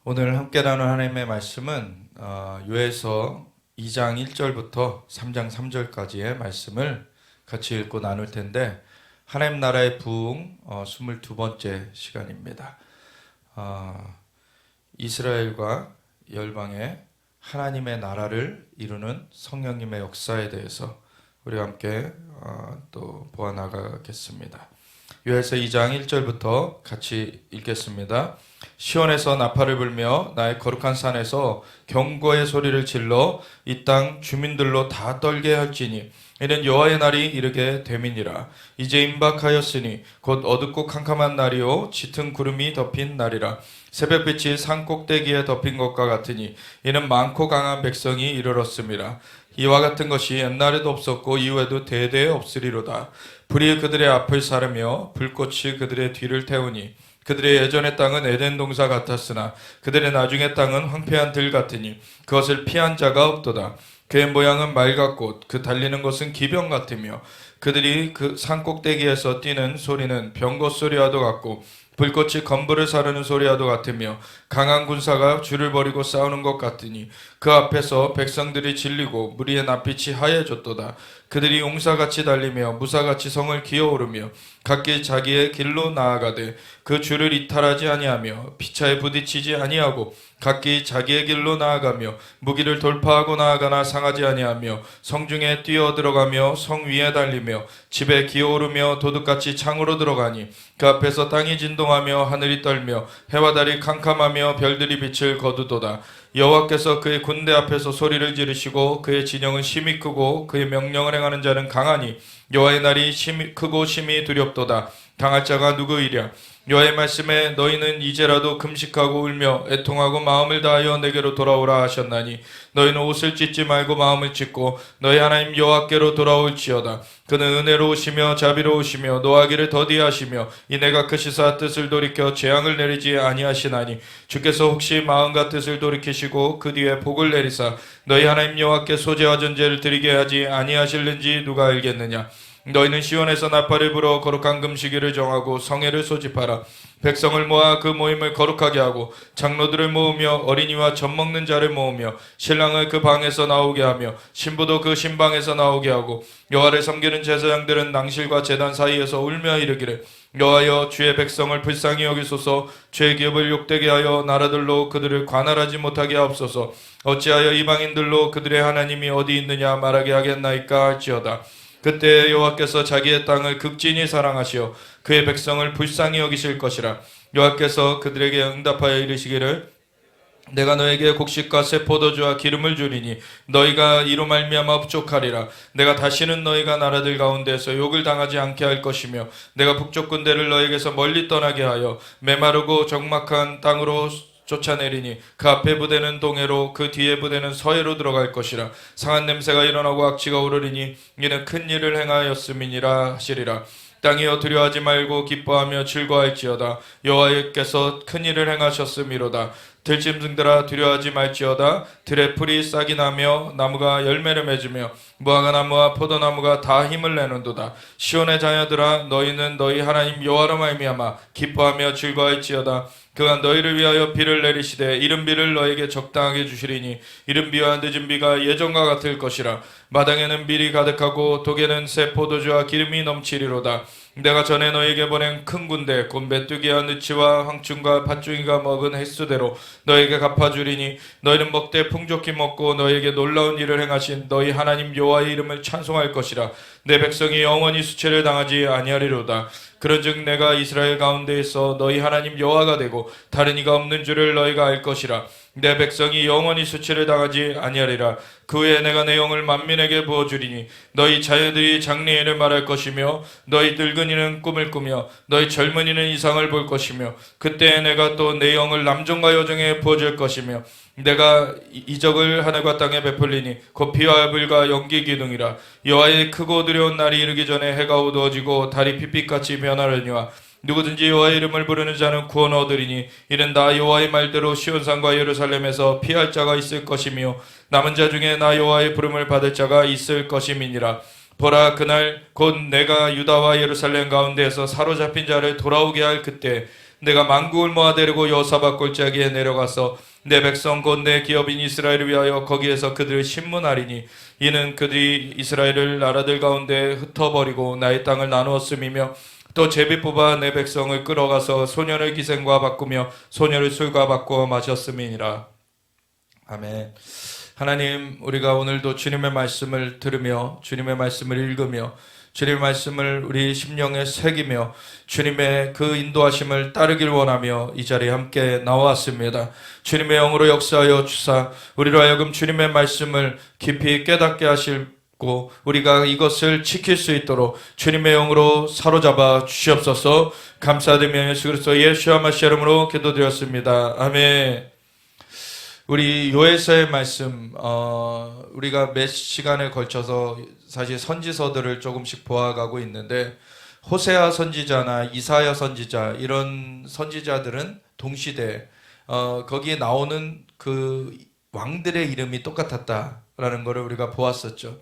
오늘 함께 나눌 하나님의 말씀은 요에서 2장 1절부터 3장 3절까지의 말씀을 같이 읽고 나눌 텐데, 하나님 나라의 부흥 22번째 시간입니다. 이스라엘과 열방의 하나님의 나라를 이루는 성령님의 역사에 대해서 우리와 함께 또 보아 나가겠습니다. 요에서 2장 1절부터 같이 읽겠습니다. 시온에서 나팔을 불며 나의 거룩한 산에서 경고의 소리를 질러 이 땅 주민들로 다 떨게 할지니 이는 여호와의 날이 이르게 됨이니라. 이제 임박하였으니 곧 어둡고 캄캄한 날이요 짙은 구름이 덮인 날이라. 새벽빛이 산 꼭대기에 덮인 것과 같으니 이는 많고 강한 백성이 이르렀음이라. 이와 같은 것이 옛날에도 없었고 이후에도 대대에 없으리로다. 불이 그들의 앞을 사르며 불꽃이 그들의 뒤를 태우니 그들의 예전의 땅은 에덴 동사 같았으나 그들의 나중의 땅은 황폐한 들 같으니 그것을 피한 자가 없도다. 그의 모양은 말 같고 그 달리는 것은 기병 같으며 그들이 그 산 꼭대기에서 뛰는 소리는 병거 소리와도 같고 불꽃이 건물을 사르는 소리와도 같으며 강한 군사가 줄을 버리고 싸우는 것 같으니 그 앞에서 백성들이 질리고 무리의 낯빛이 하얘졌도다. 그들이 용사같이 달리며 무사같이 성을 기어오르며 각기 자기의 길로 나아가되 그 줄을 이탈하지 아니하며 피차에 부딪히지 아니하고 각기 자기의 길로 나아가며 무기를 돌파하고 나아가나 상하지 아니하며 성중에 뛰어 들어가며 성 위에 달리며 집에 기어오르며 도둑같이 창으로 들어가니 그 앞에서 땅이 진동하며 하늘이 떨며 해와 달이 캄캄하며 별들이 빛을 거두도다. 여호와께서 그의 군대 앞에서 소리를 지르시고 그의 진영은 심히 크고 그의 명령을 행하는 자는 강하니 여호와의 날이 심히 크고 심히 두렵도다. 당할 자가 누구이랴. 여호와의 말씀에 너희는 이제라도 금식하고 울며 애통하고 마음을 다하여 내게로 돌아오라 하셨나니 너희는 옷을 찢지 말고 마음을 찢고 너희 하나님 여호와께로 돌아올지어다. 그는 은혜로우시며 자비로우시며 노하기를 더디하시며 이내가 크시사 뜻을 돌이켜 재앙을 내리지 아니하시나니 주께서 혹시 마음과 뜻을 돌이키시고 그 뒤에 복을 내리사 너희 하나님 여호와께 소제와 전제를 드리게 하지 아니하실는지 누가 알겠느냐. 너희는 시온에서 나팔을 불어 거룩한 금식일을 정하고 성회를 소집하라. 백성을 모아 그 모임을 거룩하게 하고 장로들을 모으며 어린이와 젖 먹는 자를 모으며 신랑을 그 방에서 나오게 하며 신부도 그 신방에서 나오게 하고 여호와를 섬기는 제사장들은 낭실과 제단 사이에서 울며 이르기를 여호와여 주의 백성을 불쌍히 여기소서. 주의 기업을 욕되게 하여 나라들로 그들을 관할하지 못하게 하옵소서. 어찌하여 이방인들로 그들의 하나님이 어디 있느냐 말하게 하겠나이까 할지어다. 그때 여호와께서 자기의 땅을 극진히 사랑하시어 그의 백성을 불쌍히 여기실 것이라. 여호와께서 그들에게 응답하여 이르시기를 내가 너에게 곡식과 새 포도주와 기름을 주리니 너희가 이로 말미암아 부족하리라. 내가 다시는 너희가 나라들 가운데서 욕을 당하지 않게 할 것이며 내가 북쪽 군대를 너희에게서 멀리 떠나게 하여 메마르고 적막한 땅으로 쫓아내리니 그 앞에 부대는 동해로 그 뒤에 부대는 서해로 들어갈 것이라. 상한 냄새가 일어나고 악취가 오르리니 이는 큰 일을 행하였음이니라 하시리라. 땅이여 두려워하지 말고 기뻐하며 즐거워할지어다. 여호와께서 큰 일을 행하셨음이로다. 들짐승들아 두려워하지 말지어다. 들의 풀이 싹이 나며 나무가 열매를 맺으며 무화과 나무와 포도나무가 다 힘을 내는도다. 시온의 자녀들아 너희는 너희 하나님 여호와로 말미암아 기뻐하며 즐거워할지어다. 그가 너희를 위하여 비를 내리시되 이른 비를 너에게 적당하게 주시리니 이른 비와 늦은 비가 예전과 같을 것이라. 마당에는 밀이 가득하고 독에는 새 포도주와 기름이 넘치리로다. 내가 전에 너에게 보낸 큰 군대 곧 메뚜기와 느치와 황충과 팥중이가 먹은 횟수대로 너에게 갚아주리니 너희는 먹되 풍족히 먹고 너에게 놀라운 일을 행하신 너희 하나님 여호와의 이름을 찬송할 것이라. 내 백성이 영원히 수치를 당하지 아니하리로다. 그런즉 내가 이스라엘 가운데에서 너희 하나님 여호와가 되고 다른 이가 없는 줄을 너희가 알 것이라. 내 백성이 영원히 수치를 당하지 아니하리라. 그 후에 내가 내 영을 만민에게 부어주리니 너희 자녀들이 장래일을 말할 것이며 너희 늙은이는 꿈을 꾸며 너희 젊은이는 이상을 볼 것이며 그때 내가 또 내 영을 남종과 여종에 부어줄 것이며 내가 이적을 하늘과 땅에 베풀리니 곧 비와 불과 연기 기둥이라. 여호와의 크고 두려운 날이 이르기 전에 해가 어두워지고 달이 핏빛같이 변하려니와 누구든지 여호와의 이름을 부르는 자는 구원 얻으리니 이는 나 여호와의 말대로 시온산과 예루살렘에서 피할 자가 있을 것이며 남은 자 중에 나 여호와의 부름을 받을 자가 있을 것임이니라. 보라 그날 곧 내가 유다와 예루살렘 가운데에서 사로잡힌 자를 돌아오게 할 그때 내가 만국을 모아데리고 여호사밧 골짜기에 내려가서 내 백성 곧 내 기업인 이스라엘을 위하여 거기에서 그들을 심문하리니 이는 그들이 이스라엘을 나라들 가운데 흩어버리고 나의 땅을 나누었음이며 또 제비 뽑아 내 백성을 끌어가서 소년을 기생과 바꾸며 소녀를 술과 바꾸어 마셨음이니라. 아멘. 하나님, 우리가 오늘도 주님의 말씀을 들으며 주님의 말씀을 읽으며 주님의 말씀을 우리 심령에 새기며 주님의 그 인도하심을 따르길 원하며 이 자리에 함께 나왔습니다. 주님의 영으로 역사하여 주사 우리로 하여금 주님의 말씀을 깊이 깨닫게 하시고 우리가 이것을 지킬 수 있도록 주님의 영으로 사로잡아 주시옵소서. 감사드리며 예수 그리스도 예수와 마시아 이름으로 기도드렸습니다. 아멘. 우리 요에서의 말씀, 우리가 몇 시간에 걸쳐서 사실 선지서들을 조금씩 보아가고 있는데 호세아 선지자나 이사야 선지자 이런 선지자들은 동시대 거기에 나오는 그 왕들의 이름이 똑같았다라는 것을 우리가 보았었죠.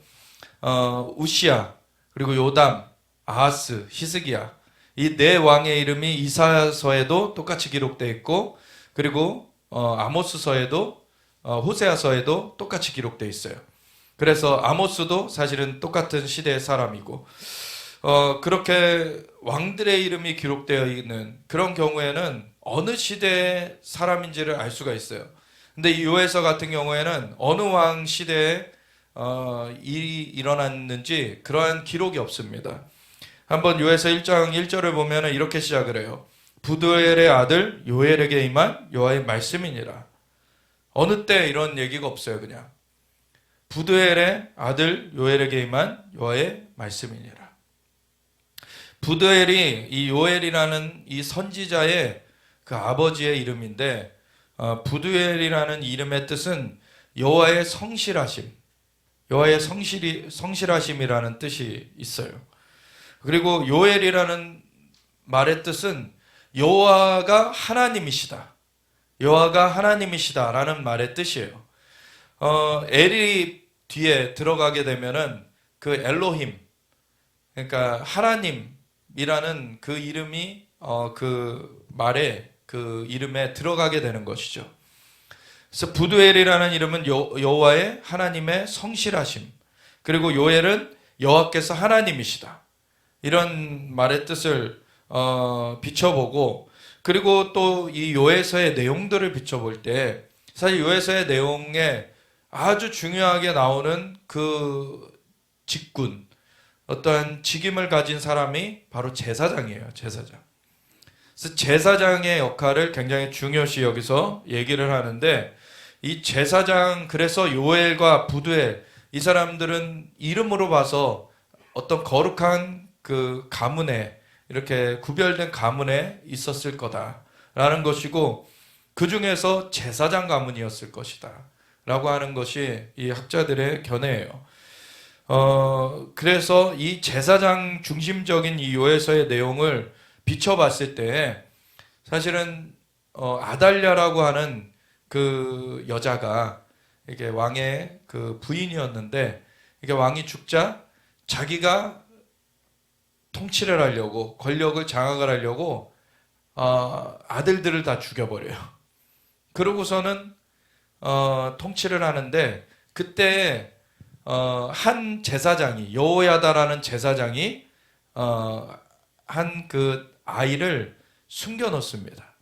우시야 그리고 요담, 아하스, 히스기야 이 네 왕의 이름이 이사야서에도 똑같이 기록되어 있고 그리고 아모스서에도 호세아서에도 똑같이 기록되어 있어요. 그래서 아모스도 사실은 똑같은 시대의 사람이고 그렇게 왕들의 이름이 기록되어 있는 그런 경우에는 어느 시대의 사람인지를 알 수가 있어요. 근데 이 요에서 같은 경우에는 어느 왕 시대에 일이 일어났는지 그러한 기록이 없습니다. 한번 요에서 1장 1절을 보면 이렇게 시작을 해요. 부드엘의 아들 요엘에게 임한 여호와의 말씀이니라. 어느 때 이런 얘기가 없어요. 그냥 부드엘의 아들 요엘에게 임한 여호와의 말씀이니라. 부드엘이 이 요엘이라는 이 선지자의 그 아버지의 이름인데 부드엘이라는 이름의 뜻은 여호와의 성실하심, 여호와의 성실하심이라는 뜻이 있어요. 그리고 요엘이라는 말의 뜻은 여호와가 하나님이시다, 여호와가 하나님이시다라는 말의 뜻이에요. 엘이 뒤에 들어가게 되면은 그 엘로힘, 그러니까 하나님이라는 그 이름이 그 말에 그 이름에 들어가게 되는 것이죠. 그래서 부두엘이라는 이름은 여호와의 하나님의 성실하심, 그리고 요엘은 여호와께서 하나님이시다, 이런 말의 뜻을 비춰보고, 그리고 또 이 요에서의 내용들을 비춰볼 때 사실 요에서의 내용에 아주 중요하게 나오는 그 직군, 어떠한 직임을 가진 사람이 바로 제사장이에요. 제사장. 그래서 제사장의 역할을 굉장히 중요시 여기서 얘기를 하는데, 이 제사장, 그래서 요엘과 부두엘, 이 사람들은 이름으로 봐서 어떤 거룩한 그 가문에, 이렇게 구별된 가문에 있었을 거다라는 것이고, 그 중에서 제사장 가문이었을 것이다 라고 하는 것이 이 학자들의 견해예요. 그래서 이 제사장 중심적인 이 요에서의 내용을 비춰봤을 때 사실은 아달랴라고 하는 그 여자가 이게 왕의 그 부인이었는데, 이게 왕이 죽자 자기가 통치를 하려고, 권력을 장악을 하려고 아들들을 다 죽여버려요. 그러고서는 통치를 하는데, 그때 한 제사장이, 여호야다라는 제사장이 한 그 아이를 숨겨놓습니다.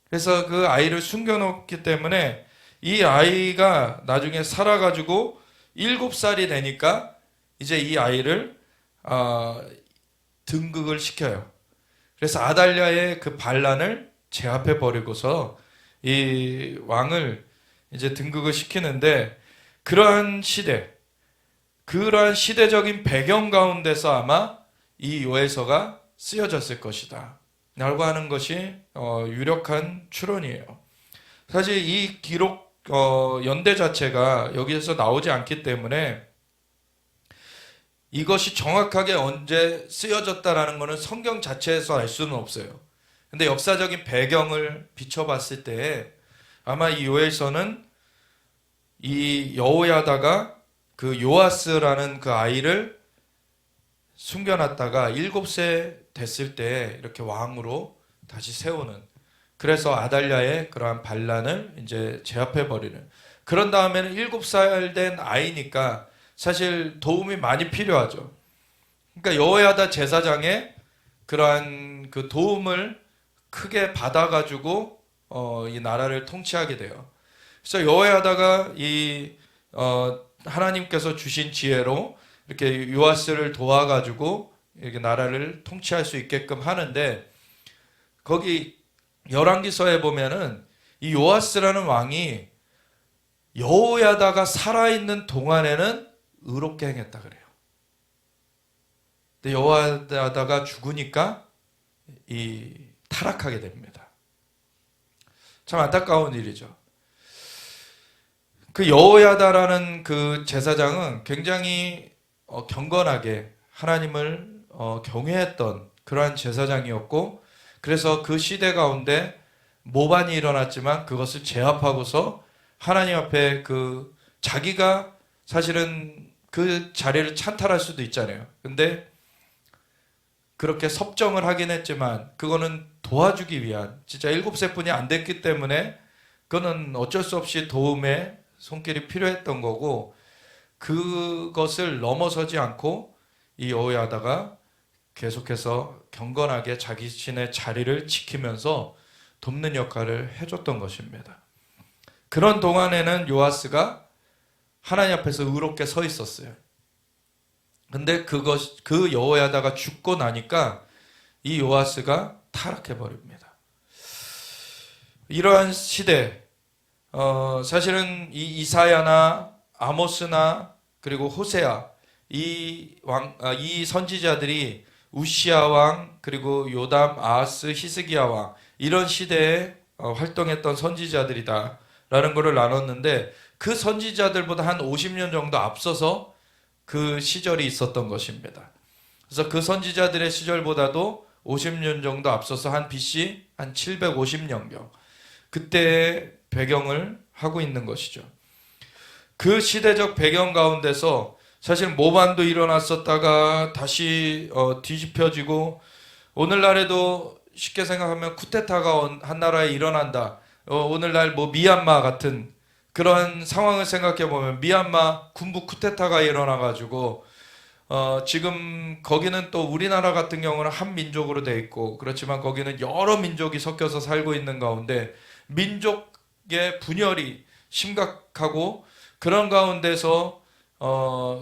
그래서 그 아이를 숨겨놓기 때문에 이 아이가 나중에 살아가지고 7살이 되니까 이제 이 아이를 등극을 시켜요. 그래서 아달랴의 그 반란을 제압해 버리고서 이 왕을 이제 등극을 시키는데, 그러한 시대, 그러한 시대적인 배경 가운데서 아마 이 요에서가 쓰여졌을 것이다 라고 하는 것이 유력한 추론이에요. 사실 이 기록 연대 자체가 여기에서 나오지 않기 때문에 이것이 정확하게 언제 쓰여졌다라는 것은 성경 자체에서 알 수는 없어요. 근데 역사적인 배경을 비춰봤을 때 아마 이 요에서는 이 여호야다가 그 요아스라는 그 아이를 숨겨놨다가 7세 됐을 때 이렇게 왕으로 다시 세우는, 그래서 아달랴의 그러한 반란을 이제 제압해 버리는. 그런 다음에는 7살 된 아이니까 사실 도움이 많이 필요하죠. 그러니까 여호야다 제사장의 그러한 그 도움을 크게 받아가지고 이 나라를 통치하게 돼요. 그래서 여호야다가 하나님께서 주신 지혜로 이렇게 요아스를 도와가지고 이렇게 나라를 통치할 수 있게끔 하는데, 거기 열왕기서에 보면은 이 요아스라는 왕이 여호야다가 살아있는 동안에는 의롭게 행했다 그래요. 근데 여호야다가 죽으니까 타락하게 됩니다. 참 안타까운 일이죠. 그 여호야다라는 그 제사장은 굉장히 경건하게 하나님을 경외했던 그러한 제사장이었고, 그래서 그 시대 가운데 모반이 일어났지만 그것을 제압하고서 하나님 앞에 자기가 사실은 그 자리를 찬탈할 수도 있잖아요. 근데 그렇게 섭정을 하긴 했지만 그거는 도와주기 위한, 진짜 7세뿐이 안 됐기 때문에 그거는 어쩔 수 없이 도움의 손길이 필요했던 거고, 그것을 넘어서지 않고 이 여호야다가 계속해서 경건하게 자기 신의 자리를 지키면서 돕는 역할을 해줬던 것입니다. 그런 동안에는 요아스가 하나님 앞에서 의롭게 서 있었어요. 근데 그 여호야다가 죽고 나니까 이 요아스가 타락해 버립니다. 이러한 시대, 사실은 이 이사야나 아모스나 그리고 호세아, 이 선지자들이 우시아 왕, 그리고 요담, 아하스, 히스기야 왕, 이런 시대에 활동했던 선지자들이다 라는 것을 나눴는데, 그 선지자들보다 한 50년 정도 앞서서 그 시절이 있었던 것입니다. 그래서 그 선지자들의 시절보다도 50년 정도 앞서서 한 BC 한 750년경, 그때의 배경을 하고 있는 것이죠. 그 시대적 배경 가운데서 사실 모반도 일어났었다가 다시 뒤집혀지고, 오늘날에도 쉽게 생각하면 쿠데타가 한 나라에 일어난다. 오늘날 뭐 미얀마 같은 그런 상황을 생각해 보면, 미얀마 군부 쿠데타가 일어나가지고 지금 거기는 또 우리나라 같은 경우는 한 민족으로 돼 있고, 그렇지만 거기는 여러 민족이 섞여서 살고 있는 가운데 민족의 분열이 심각하고, 그런 가운데서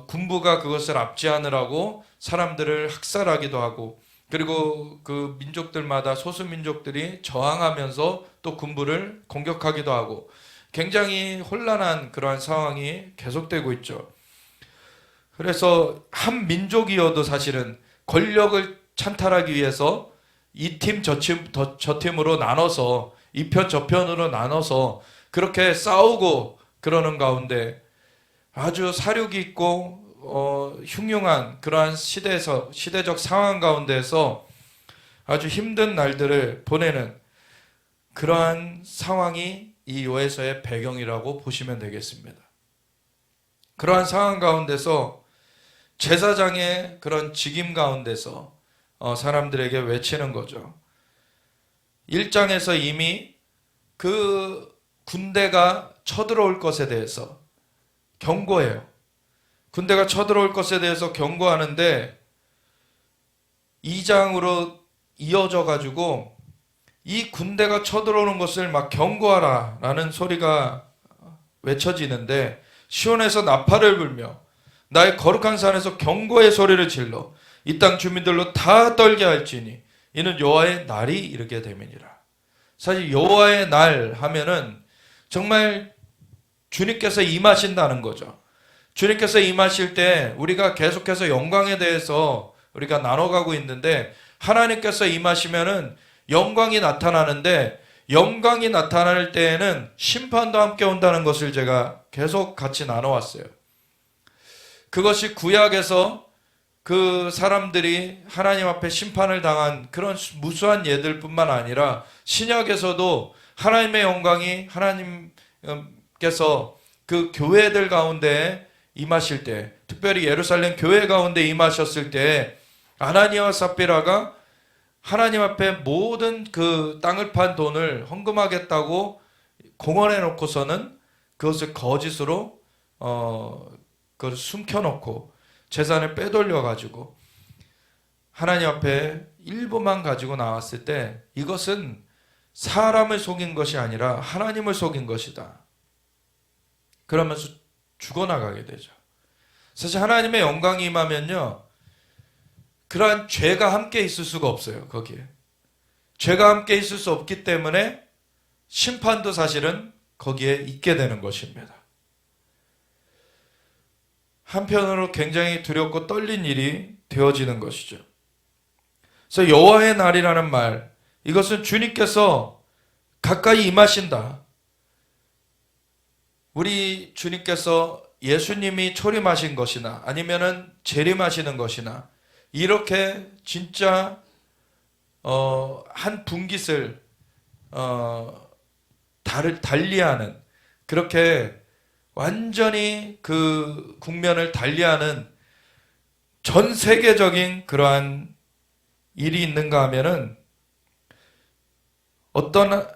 군부가 그것을 압제하느라고 사람들을 학살하기도 하고, 그리고 그 민족들마다 소수 민족들이 저항하면서 또 군부를 공격하기도 하고, 굉장히 혼란한 그러한 상황이 계속되고 있죠. 그래서 한 민족이어도 사실은 권력을 찬탈하기 위해서 이 팀 저 팀으로 나눠서, 이 편 저 편으로 나눠서 그렇게 싸우고 그러는 가운데 아주 사륙이 있고 흉흉한 그러한 시대적 상황 가운데서 아주 힘든 날들을 보내는 그러한 상황이 이 요에서의 배경이라고 보시면 되겠습니다. 그러한 상황 가운데서 제사장의 그런 직임 가운데서 사람들에게 외치는 거죠. 1장에서 이미 그 군대가 쳐들어올 것에 대해서 경고해요. 군대가 쳐들어올 것에 대해서 경고하는데 2장으로 이어져 가지고 이 군대가 쳐들어오는 것을 막 경고하라 라는 소리가 외쳐지는데, 시온에서 나팔을 불며 나의 거룩한 산에서 경고의 소리를 질러 이 땅 주민들로 다 떨게 할지니 이는 여호와의 날이 이르게 됨이니라. 사실 여호와의 날 하면은 정말 주님께서 임하신다는 거죠. 주님께서 임하실 때 우리가 계속해서 영광에 대해서 우리가 나눠가고 있는데, 하나님께서 임하시면은 영광이 나타나는데, 영광이 나타날 때에는 심판도 함께 온다는 것을 제가 계속 같이 나눠왔어요. 그것이 구약에서 그 사람들이 하나님 앞에 심판을 당한 그런 무수한 예들뿐만 아니라 신약에서도 하나님의 영광이 하나님께서 그 교회들 가운데 임하실 때, 특별히 예루살렘 교회 가운데 임하셨을 때 아나니아와 삽비라가 하나님 앞에 모든 그 땅을 판 돈을 헌금하겠다고 공언해 놓고서는 그것을 거짓으로 그걸 숨겨놓고 재산을 빼돌려 가지고 하나님 앞에 일부만 가지고 나왔을 때 이것은 사람을 속인 것이 아니라 하나님을 속인 것이다. 그러면서 죽어나가게 되죠. 사실 하나님의 영광이 임하면요, 그러한 죄가 함께 있을 수가 없어요. 거기에 죄가 함께 있을 수 없기 때문에 심판도 사실은 거기에 있게 되는 것입니다. 한편으로 굉장히 두렵고 떨린 일이 되어지는 것이죠. 그래서 여호와의 날이라는 말, 이것은 주님께서 가까이 임하신다. 우리 주님께서 예수님이 초림하신 것이나 아니면은 재림하시는 것이나 이렇게 진짜 한 분깃을 달리하는, 그렇게 완전히 그 국면을 달리하는 전 세계적인 그러한 일이 있는가 하면은 어떤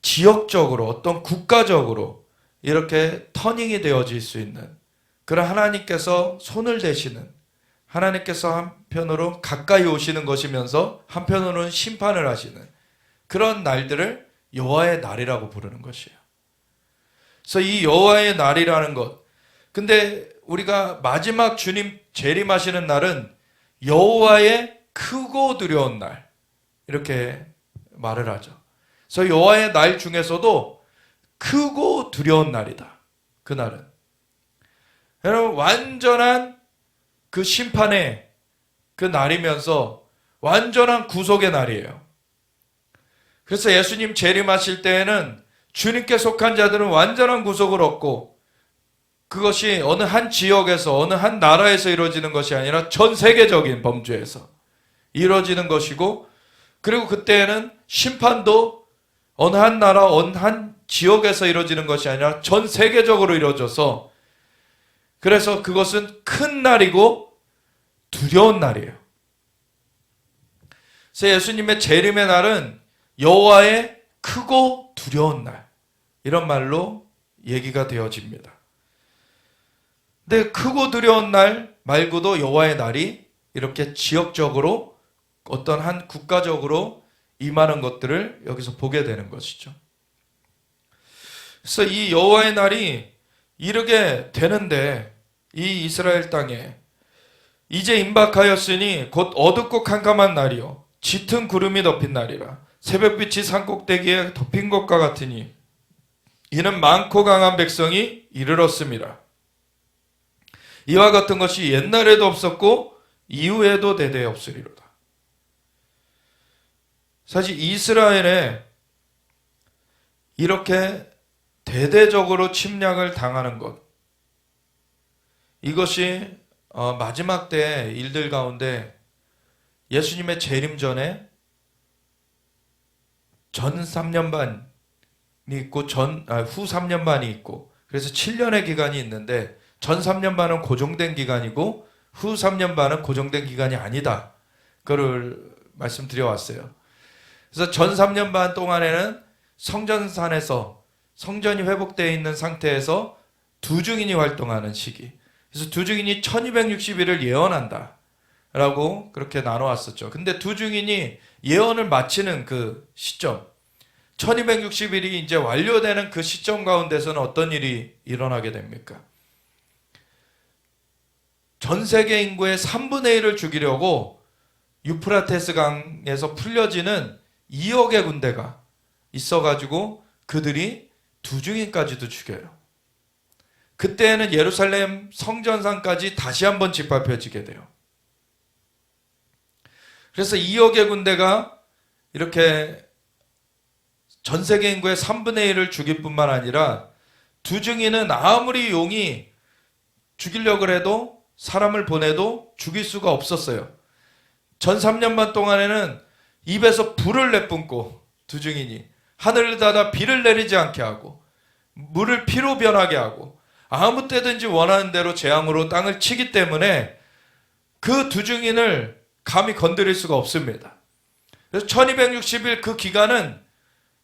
지역적으로, 어떤 국가적으로 이렇게 터닝이 되어질 수 있는, 그런 하나님께서 손을 대시는, 하나님께서 한편으로 가까이 오시는 것이면서 한편으로는 심판을 하시는 그런 날들을 여호와의 날이라고 부르는 것이에요. 그래서 이 여호와의 날이라는 것, 근데 우리가 마지막 주님 재림하시는 날은 여호와의 크고 두려운 날, 이렇게 말을 하죠. 그래서 여호와의 날 중에서도 크고 두려운 날이다. 그 날은 여러분 완전한 그 심판의 그 날이면서 완전한 구속의 날이에요. 그래서 예수님 재림하실 때에는 주님께 속한 자들은 완전한 구속을 얻고, 그것이 어느 한 지역에서 어느 한 나라에서 이루어지는 것이 아니라 전 세계적인 범주에서 이루어지는 것이고, 그리고 그때에는 심판도 어느 한 나라 어느 한 지역에서 이루어지는 것이 아니라 전 세계적으로 이루어져서, 그래서 그것은 큰 날이고 두려운 날이에요. 그래서 예수님의 재림의 날은 여호와의 크고 두려운 날, 이런 말로 얘기가 되어집니다. 근데 크고 두려운 날 말고도 여호와의 날이 이렇게 지역적으로 어떤 한 국가적으로 임하는 것들을 여기서 보게 되는 것이죠. 그래서 이 여호와의 날이 이르게 되는데, 이 이스라엘 땅에 이제 임박하였으니 곧 어둡고 캄캄한 날이요 짙은 구름이 덮인 날이라. 새벽빛이 산꼭대기에 덮인 것과 같으니 이는 많고 강한 백성이 이르렀습니다. 이와 같은 것이 옛날에도 없었고 이후에도 대대 없으리로다. 사실 이스라엘에 이렇게 대대적으로 침략을 당하는 것, 이것이 마지막 때의 일들 가운데 예수님의 재림 전에 전 3년 반이 있고 후 3년 반이 있고, 그래서 7년의 기간이 있는데 전 3년 반은 고정된 기간이고 후 3년 반은 고정된 기간이 아니다. 그걸 말씀드려왔어요. 그래서 전 3년 반 동안에는 성전산에서 성전이 회복되어 있는 상태에서 두 증인이 활동하는 시기. 그래서 두 증인이 1260일을 예언한다 라고 그렇게 나눠왔었죠. 근데 두 증인이 예언을 마치는 그 시점, 1260일이 이제 완료되는 그 시점 가운데서는 어떤 일이 일어나게 됩니까? 전 세계 인구의 3분의 1을 죽이려고 유프라테스 강에서 풀려지는 2억의 군대가 있어가지고 그들이 두 증인까지도 죽여요. 그때는 예루살렘 성전산까지 다시 한번 짓밟혀지게 돼요. 그래서 2억의 군대가 이렇게 전 세계 인구의 3분의 1을 죽일 뿐만 아니라 두 증인은 아무리 용이 죽이려고 해도 사람을 보내도 죽일 수가 없었어요. 전 3년 반 동안에는 입에서 불을 내뿜고 두 증인이 하늘을 닫아 비를 내리지 않게 하고 물을 피로 변하게 하고 아무 때든지 원하는 대로 재앙으로 땅을 치기 때문에 그 두 증인을 감히 건드릴 수가 없습니다. 그래서 1260일 그 기간은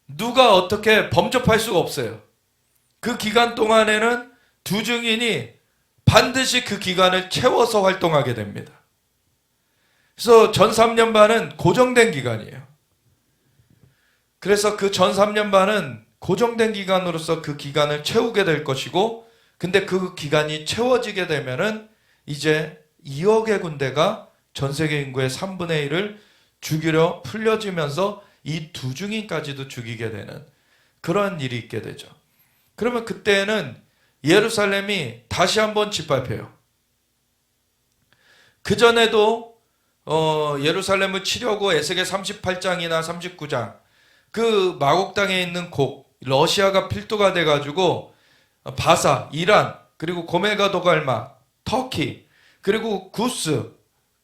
누가 어떻게 범접할 수가 없어요. 그 기간 동안에는 두 증인이 반드시 그 기간을 채워서 활동하게 됩니다. 그래서 전 3년 반은 고정된 기간이에요. 그래서 그 전 3년 반은 고정된 기간으로서 그 기간을 채우게 될 것이고, 근데 그 기간이 채워지게 되면은 이제 2억의 군대가 전 세계 인구의 3분의 1을 죽이려 풀려지면서 이 두 증인까지도 죽이게 되는 그런 일이 있게 되죠. 그러면 그때는 예루살렘이 다시 한번 짓밟혀요. 그전에도 예루살렘을 치려고 에스겔 38장이나 39장 그 마곡 땅에 있는 곡, 러시아가 필두가 돼가지고 바사, 이란, 그리고 고멜과 도갈마, 터키, 그리고 구스,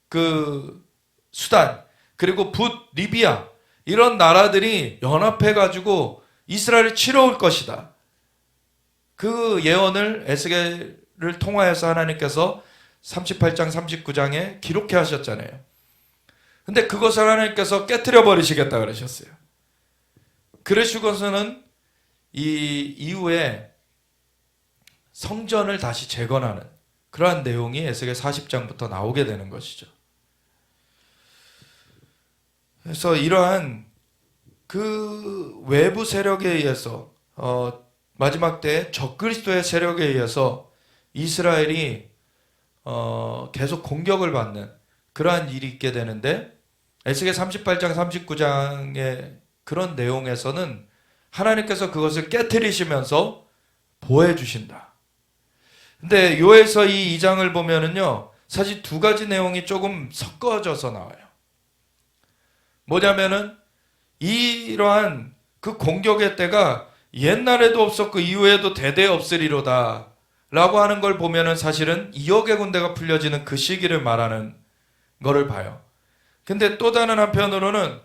그 수단, 그리고 붓, 리비아 이런 나라들이 연합해가지고 이스라엘을 치러 올 것이다. 그 예언을 에스겔을 통하여서 하나님께서 38장, 39장에 기록해 하셨잖아요. 근데 그것을 하나님께서 깨트려 버리시겠다 그러셨어요. 그러시고서는 이 이후에 성전을 다시 재건하는 그러한 내용이 에스겔 40장부터 나오게 되는 것이죠. 그래서 이러한 그 외부 세력에 의해서 마지막 때 적그리스도의 세력에 의해서 이스라엘이 계속 공격을 받는 그러한 일이 있게 되는데, 에스겔 38장 39장의 그런 내용에서는 하나님께서 그것을 깨트리시면서 보호해 주신다. 근데 요에서 이 2장을 보면은요, 사실 두 가지 내용이 조금 섞어져서 나와요. 뭐냐면은 이러한 그 공격의 때가 옛날에도 없었고 이후에도 대대 없으리로다 라고 하는 걸 보면은 사실은 2억의 군대가 풀려지는 그 시기를 말하는 거를 봐요. 근데 또 다른 한편으로는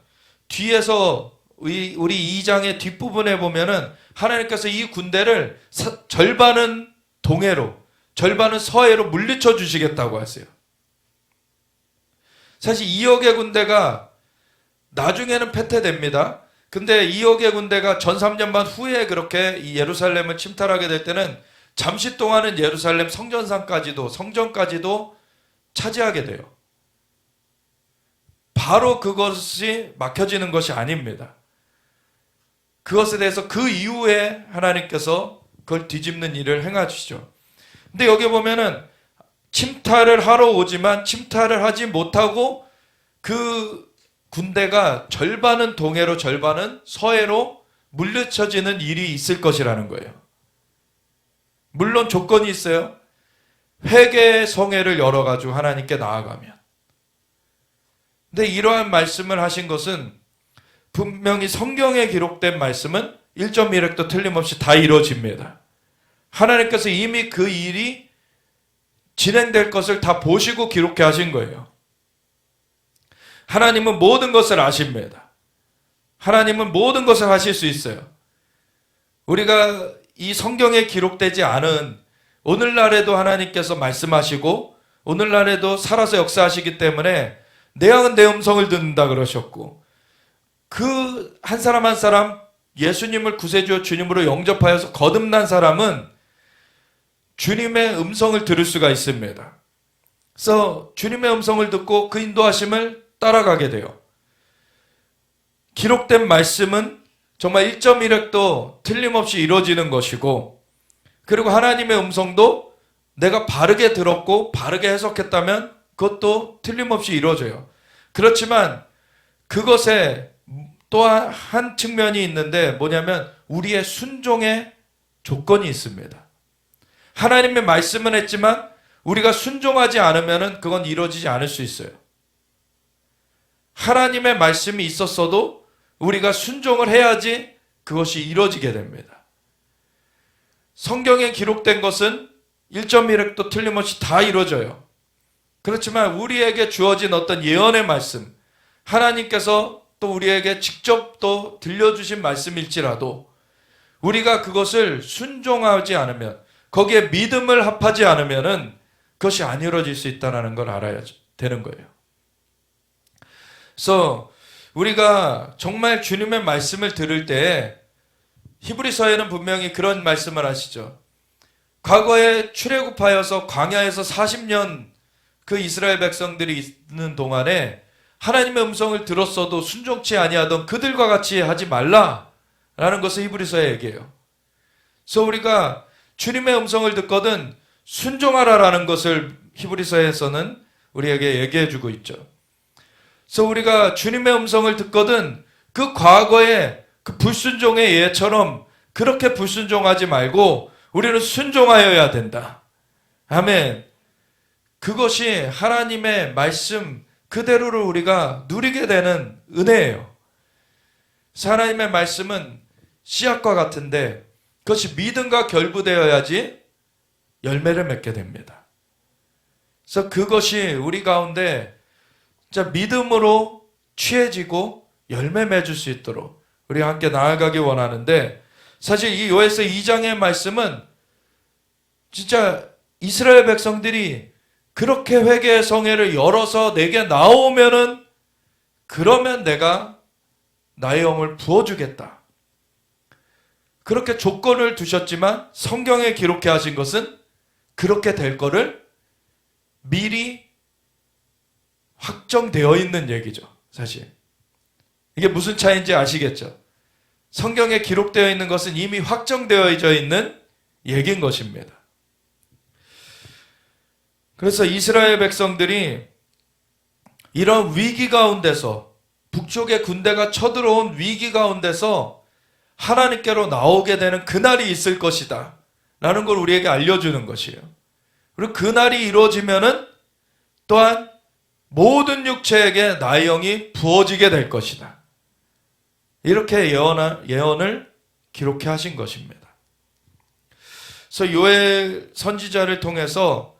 뒤에서 우리 2장의 뒷부분에 보면은 하나님께서 이 군대를 절반은 동해로 절반은 서해로 물리쳐 주시겠다고 하세요. 사실 2억의 군대가 나중에는 패퇴됩니다. 근데 2억의 군대가 전 3년 반 후에 그렇게 이 예루살렘을 침탈하게 될 때는 잠시 동안은 예루살렘 성전까지도 차지하게 돼요. 바로 그것이 막혀지는 것이 아닙니다. 그것에 대해서 그 이후에 하나님께서 그걸 뒤집는 일을 행하시죠. 근데 여기 보면은 침탈을 하러 오지만 침탈을 하지 못하고 그 군대가 절반은 동해로 절반은 서해로 물리쳐지는 일이 있을 것이라는 거예요. 물론 조건이 있어요. 회개의 성회를 열어가지고 하나님께 나아가면. 근데 이러한 말씀을 하신 것은 분명히 성경에 기록된 말씀은 1.1획도 틀림없이 다 이루어집니다. 하나님께서 이미 그 일이 진행될 것을 다 보시고 기록해 하신 거예요. 하나님은 모든 것을 아십니다. 하나님은 모든 것을 하실 수 있어요. 우리가 이 성경에 기록되지 않은 오늘날에도 하나님께서 말씀하시고 오늘날에도 살아서 역사하시기 때문에 내 양은 내 음성을 듣는다 그러셨고, 그 한 사람 한 사람 예수님을 구세주와 주님으로 영접하여서 거듭난 사람은 주님의 음성을 들을 수가 있습니다. 그래서 주님의 음성을 듣고 그 인도하심을 따라가게 돼요. 기록된 말씀은 정말 1.1획도 틀림없이 이루어지는 것이고, 그리고 하나님의 음성도 내가 바르게 들었고 바르게 해석했다면 그것도 틀림없이 이루어져요. 그렇지만 그것에 또 한 측면이 있는데 뭐냐면 우리의 순종의 조건이 있습니다. 하나님의 말씀은 했지만 우리가 순종하지 않으면 그건 이루어지지 않을 수 있어요. 하나님의 말씀이 있었어도 우리가 순종을 해야지 그것이 이루어지게 됩니다. 성경에 기록된 것은 1.1획도 틀림없이 다 이루어져요. 그렇지만 우리에게 주어진 어떤 예언의 말씀, 하나님께서 또 우리에게 직접 또 들려주신 말씀일지라도 우리가 그것을 순종하지 않으면, 거기에 믿음을 합하지 않으면 그것이 안 이루어질 수 있다는 걸 알아야 되는 거예요. 그래서 우리가 정말 주님의 말씀을 들을 때 히브리서에는 분명히 그런 말씀을 하시죠. 과거에 출애굽하여서 광야에서 40년 그 이스라엘 백성들이 있는 동안에 하나님의 음성을 들었어도 순종치 아니하던 그들과 같이 하지 말라라는 것을 히브리서에 얘기해요. 그래서 우리가 주님의 음성을 듣거든 순종하라라는 것을 히브리서에서는 우리에게 얘기해주고 있죠. 그래서 우리가 주님의 음성을 듣거든 그 과거의 그 불순종의 예처럼 그렇게 불순종하지 말고 우리는 순종하여야 된다. 아멘. 그것이 하나님의 말씀 그대로를 우리가 누리게 되는 은혜예요. 하나님의 말씀은 씨앗과 같은데 그것이 믿음과 결부되어야지 열매를 맺게 됩니다. 그래서 그것이 우리 가운데 진짜 믿음으로 취해지고 열매 맺을 수 있도록 우리가 함께 나아가기 원하는데, 사실 이 요에서 2장의 말씀은 진짜 이스라엘 백성들이 그렇게 회개의 성회를 열어서 내게 나오면은 그러면 내가 나의 영을 부어주겠다. 그렇게 조건을 두셨지만 성경에 기록해 하신 것은 그렇게 될 거를 미리 확정되어 있는 얘기죠. 사실 이게 무슨 차이인지 아시겠죠? 성경에 기록되어 있는 것은 이미 확정되어져 있는 얘기인 것입니다. 그래서 이스라엘 백성들이 이런 위기 가운데서, 북쪽의 군대가 쳐들어온 위기 가운데서 하나님께로 나오게 되는 그날이 있을 것이다 라는 걸 우리에게 알려주는 것이에요. 그리고 그날이 이루어지면은 또한 모든 육체에게 나의 영이 부어지게 될 것이다. 이렇게 예언을 기록해 하신 것입니다. 그래서 요엘 선지자를 통해서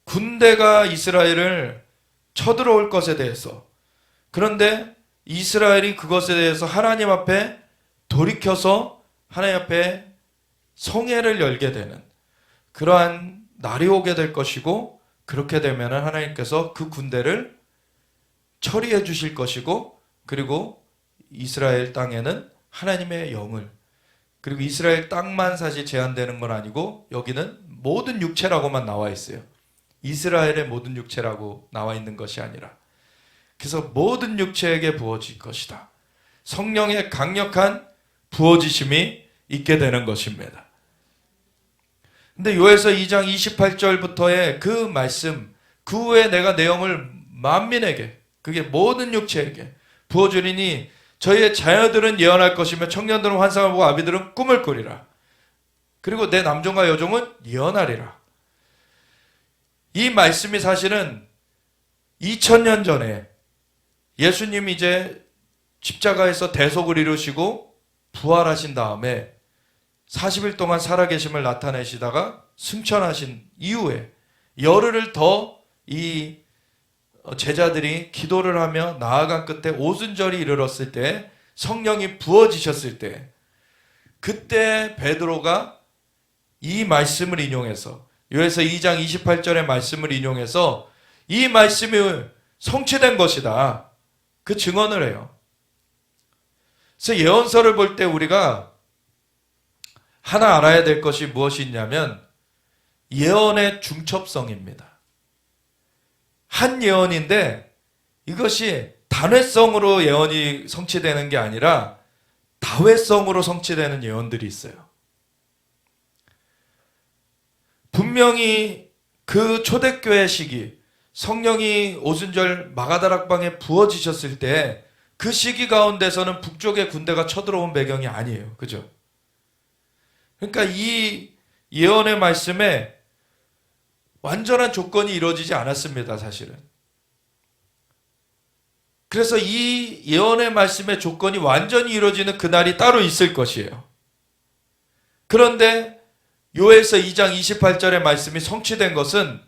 군대가 이스라엘을 쳐들어올 것에 대해서, 그런데 이스라엘이 그것에 대해서 하나님 앞에 돌이켜서 하나님 앞에 성회를 열게 되는 그러한 날이 오게 될 것이고, 그렇게 되면 하나님께서 그 군대를 처리해 주실 것이고, 그리고 이스라엘 땅에는 하나님의 영을, 그리고 이스라엘 땅만 사실 제한되는 건 아니고 여기는 모든 육체라고만 나와 있어요. 이스라엘의 모든 육체라고 나와 있는 것이 아니라, 그래서 모든 육체에게 부어질 것이다. 성령의 강력한 부어지심이 있게 되는 것입니다. 근데 요에서 2장 28절부터의 그 말씀, 그 후에 내가 내 영을 만민에게, 그게 모든 육체에게 부어주리니 저희의 자녀들은 예언할 것이며 청년들은 환상을 보고 아비들은 꿈을 꾸리라. 그리고 내 남종과 여종은 예언하리라. 이 말씀이 사실은 2000년 전에 예수님이 이제 십자가에서 대속을 이루시고 부활하신 다음에 40일 동안 살아계심을 나타내시다가 승천하신 이후에 열흘을 더 이 제자들이 기도를 하며 나아간 끝에 오순절이 이르렀을 때, 성령이 부어지셨을 때, 그때 베드로가 이 말씀을 인용해서, 요에서 2장 28절의 말씀을 인용해서 이 말씀이 성취된 것이다, 그 증언을 해요. 그래서 예언서를 볼 때 우리가 하나 알아야 될 것이 무엇이 있냐면 예언의 중첩성입니다. 한 예언인데 이것이 단회성으로 예언이 성취되는 게 아니라 다회성으로 성취되는 예언들이 있어요. 분명히 그 초대교회 시기, 성령이 오순절 마가다락방에 부어지셨을 때 그 시기 가운데서는 북쪽의 군대가 쳐들어온 배경이 아니에요. 그죠? 그러니까 이 예언의 말씀에 완전한 조건이 이루어지지 않았습니다, 사실은. 그래서 이 예언의 말씀의 조건이 완전히 이루어지는 그날이 따로 있을 것이에요. 그런데 요에서 2장 28절의 말씀이 성취된 것은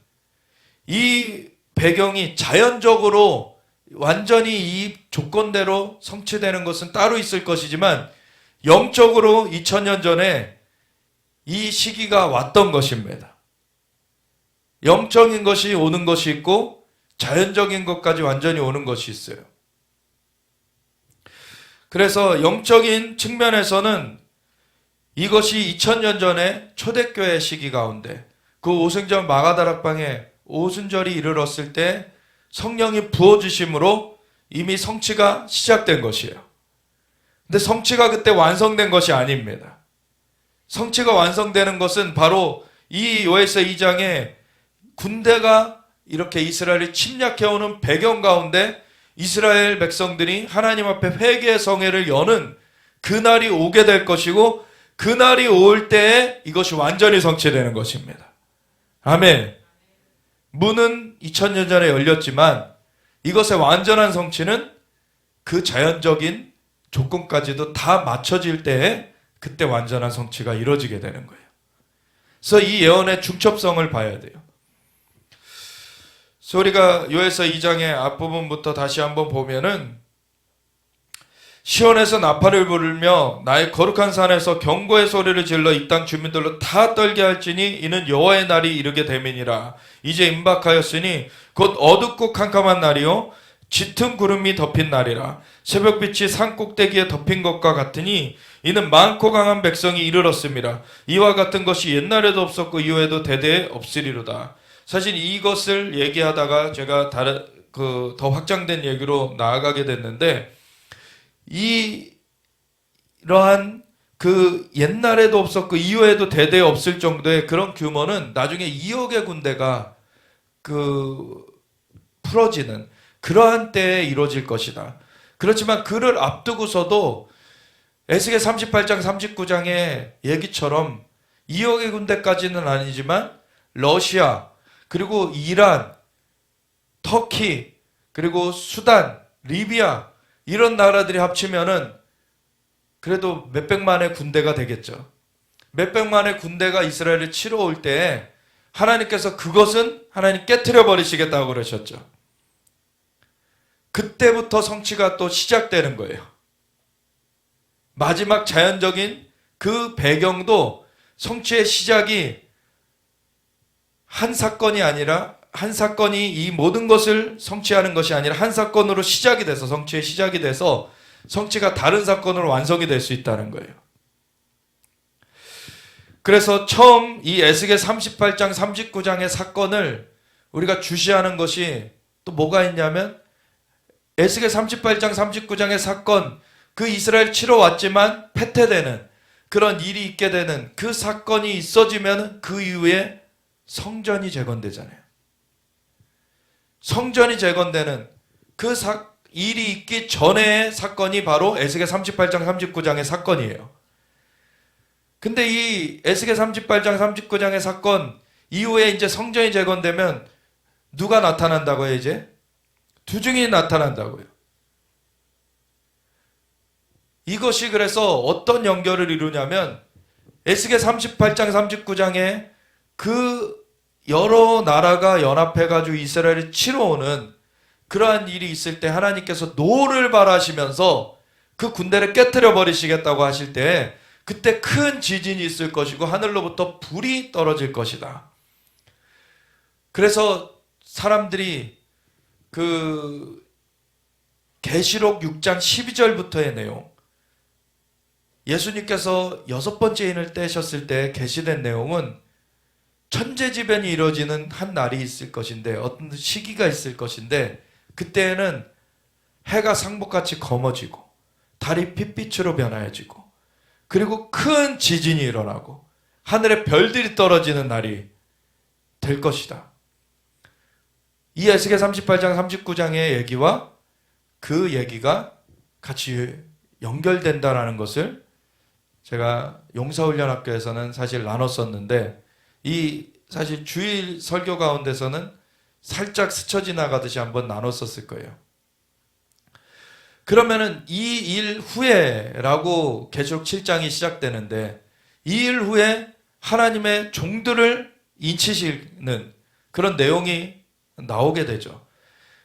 이 배경이 자연적으로 완전히 이 조건대로 성취되는 것은 따로 있을 것이지만 영적으로 2000년 전에 이 시기가 왔던 것입니다. 영적인 것이 오는 것이 있고 자연적인 것까지 완전히 오는 것이 있어요. 그래서 영적인 측면에서는 이것이 2000년 전에 초대교회 시기 가운데 그 오순절 마가다락방에 오순절이 이르렀을 때 성령이 부어주심으로 이미 성취가 시작된 것이에요. 근데 성취가 그때 완성된 것이 아닙니다. 성취가 완성되는 것은 바로 이 요에서 2장에 군대가 이렇게 이스라엘을 침략해오는 배경 가운데 이스라엘 백성들이 하나님 앞에 회개의 성회를 여는 그날이 오게 될 것이고, 그날이 올 때에 이것이 완전히 성취되는 것입니다. 아멘. 문은 2000년 전에 열렸지만 이것의 완전한 성취는 그 자연적인 조건까지도 다 맞춰질 때에 그때 완전한 성취가 이루어지게 되는 거예요. 그래서 이 예언의 중첩성을 봐야 돼요. 그래서 우리가 요에서 2장의 앞부분부터 다시 한번 보면은, 시온에서 나팔을 부르며 나의 거룩한 산에서 경고의 소리를 질러 이 땅 주민들로 다 떨게 할지니 이는 여호와의 날이 이르게 됨이니라. 이제 임박하였으니 곧 어둡고 캄캄한 날이요 짙은 구름이 덮인 날이라. 새벽빛이 산 꼭대기에 덮인 것과 같으니 이는 많고 강한 백성이 이르렀음이라. 이와 같은 것이 옛날에도 없었고 이후에도 대대에 없으리로다. 사실 이것을 얘기하다가 제가 더 확장된 얘기로 나아가게 됐는데, 이러한 그 옛날에도 없었고 이후에도 대대에 없을 정도의 그런 규모는 나중에 2억의 군대가 풀어지는 그러한 때에 이루어질 것이다. 그렇지만 그를 앞두고서도 에스겔 38장 39장의 얘기처럼 2억의 군대까지는 아니지만 러시아, 그리고 이란, 터키, 그리고 수단, 리비아, 이런 나라들이 합치면은 그래도 몇백만의 군대가 되겠죠. 몇백만의 군대가 이스라엘을 치러 올 때에 하나님께서 그것은 하나님 깨트려 버리시겠다고 그러셨죠. 그때부터 성취가 또 시작되는 거예요. 마지막 자연적인 그 배경도 성취의 시작이 한 사건이 아니라, 한 사건이 이 모든 것을 성취하는 것이 아니라 한 사건으로 시작이 돼서, 성취의 시작이 돼서 성취가 다른 사건으로 완성이 될 수 있다는 거예요. 그래서 처음 이 에스겔 38장 39장의 사건을 우리가 주시하는 것이 또 뭐가 있냐면, 에스겔 38장 39장의 사건, 그 이스라엘 치러 왔지만 패퇴되는 그런 일이 있게 되는 그 사건이 있어지면 그 이후에 성전이 재건되잖아요. 성전이 재건되는 그 일이 있기 전의 사건이 바로 에스겔 38장 39장의 사건이에요. 근데 이 에스겔 38장 39장의 사건 이후에 이제 성전이 재건되면 누가 나타난다고요? 이제 두 증인이 나타난다고요. 이것이 그래서 어떤 연결을 이루냐면, 에스겔 38장 39장에 그 여러 나라가 연합해가지고 이스라엘을 치러 오는 그러한 일이 있을 때 하나님께서 노를 바라시면서 그 군대를 깨트려 버리시겠다고 하실 때, 그때 큰 지진이 있을 것이고 하늘로부터 불이 떨어질 것이다. 그래서 사람들이 계시록 6장 12절부터의 내용, 예수님께서 6번째 인을 떼셨을 때 계시된 내용은 천재지변이 이루어지는 한 날이 있을 것인데, 어떤 시기가 있을 것인데, 그때에는 해가 상복같이 검어지고 달이 핏빛으로 변하여지고, 그리고 큰 지진이 일어나고 하늘에 별들이 떨어지는 날이 될 것이다. 이 에스겔 38장 39장의 얘기와 그 얘기가 같이 연결된다라는 것을 제가 용사훈련학교에서는 사실 나눴었는데, 사실 주일 설교 가운데서는 살짝 스쳐 지나가듯이 한번 나눴었을 거예요. 그러면은 이 일 후에라고 계시록 7장이 시작되는데, 이 일 후에 하나님의 종들을 인치시는 그런 내용이 나오게 되죠.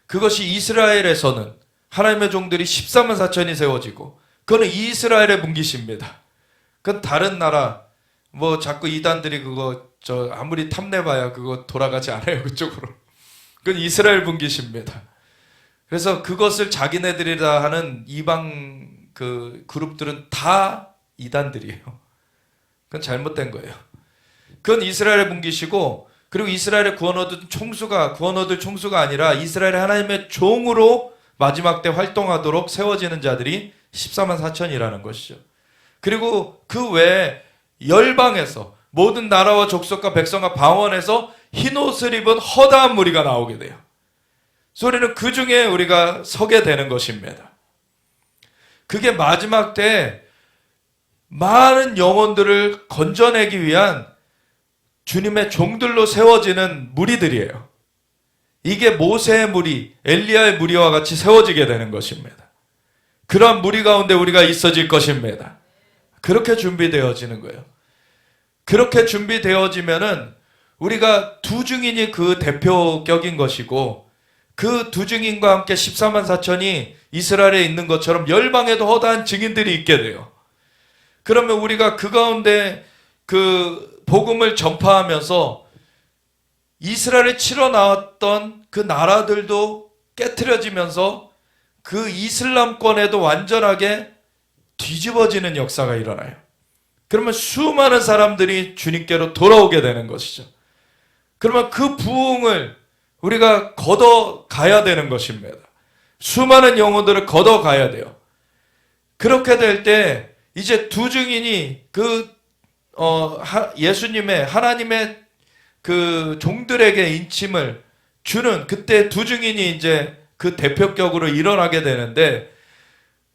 그것이 이스라엘에서는 하나님의 종들이 14만 4천이 세워지고, 그거는 이스라엘의 분깃입니다. 그건 다른 나라, 자꾸 이단들이 아무리 탐내봐야 그거 돌아가지 않아요, 그쪽으로. 그건 이스라엘 분깃입니다. 그래서 그것을 자기네들이라 하는 이방 그 그룹들은 다 이단들이에요. 그건 잘못된 거예요. 그건 이스라엘의 분깃이고, 그리고 이스라엘의 구원 얻을 총수가 아니라 이스라엘의 하나님의 종으로 마지막 때 활동하도록 세워지는 자들이 14만 4천이라는 것이죠. 그리고 그 외에 열방에서 모든 나라와 족속과 백성과 방언에서 흰옷을 입은 허다한 무리가 나오게 돼요. 소리는 그 중에 우리가 서게 되는 것입니다. 그게 마지막 때 많은 영혼들을 건져내기 위한 주님의 종들로 세워지는 무리들이에요. 이게 모세의 무리, 엘리야의 무리와 같이 세워지게 되는 것입니다. 그러한 무리 가운데 우리가 있어질 것입니다. 그렇게 준비되어지는 거예요. 그렇게 준비되어지면은 우리가 두 증인이 그 대표격인 것이고, 그 두 증인과 함께 14만 4천이 이스라엘에 있는 것처럼 열방에도 허다한 증인들이 있게 돼요. 그러면 우리가 그 가운데 그 복음을 전파하면서 이스라엘에 치러 나왔던 그 나라들도 깨트려지면서 그 이슬람권에도 완전하게 뒤집어지는 역사가 일어나요. 그러면 수많은 사람들이 주님께로 돌아오게 되는 것이죠. 그러면 그 부흥을 우리가 걷어가야 되는 것입니다. 수많은 영혼들을 걷어가야 돼요. 그렇게 될 때 이제 두 증인이 예수님의 하나님의 그 종들에게 인침을 주는, 그때 두 증인이 이제 그 대표격으로 일어나게 되는데,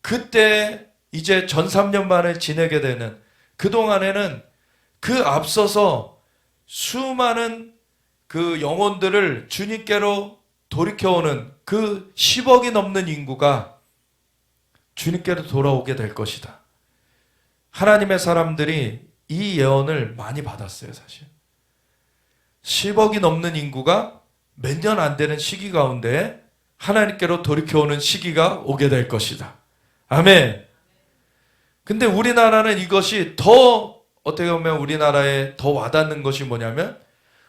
그때 이제 전 3년만을 지내게 되는 그동안에는 그 앞서서 수많은 그 영혼들을 주님께로 돌이켜오는 그 10억이 넘는 인구가 주님께로 돌아오게 될 것이다. 하나님의 사람들이 이 예언을 많이 받았어요, 사실. 10억이 넘는 인구가 몇 년 안 되는 시기 가운데 하나님께로 돌이켜오는 시기가 오게 될 것이다. 아멘. 근데 우리나라는 이것이 더, 어떻게 보면 우리나라에 더 와닿는 것이 뭐냐면,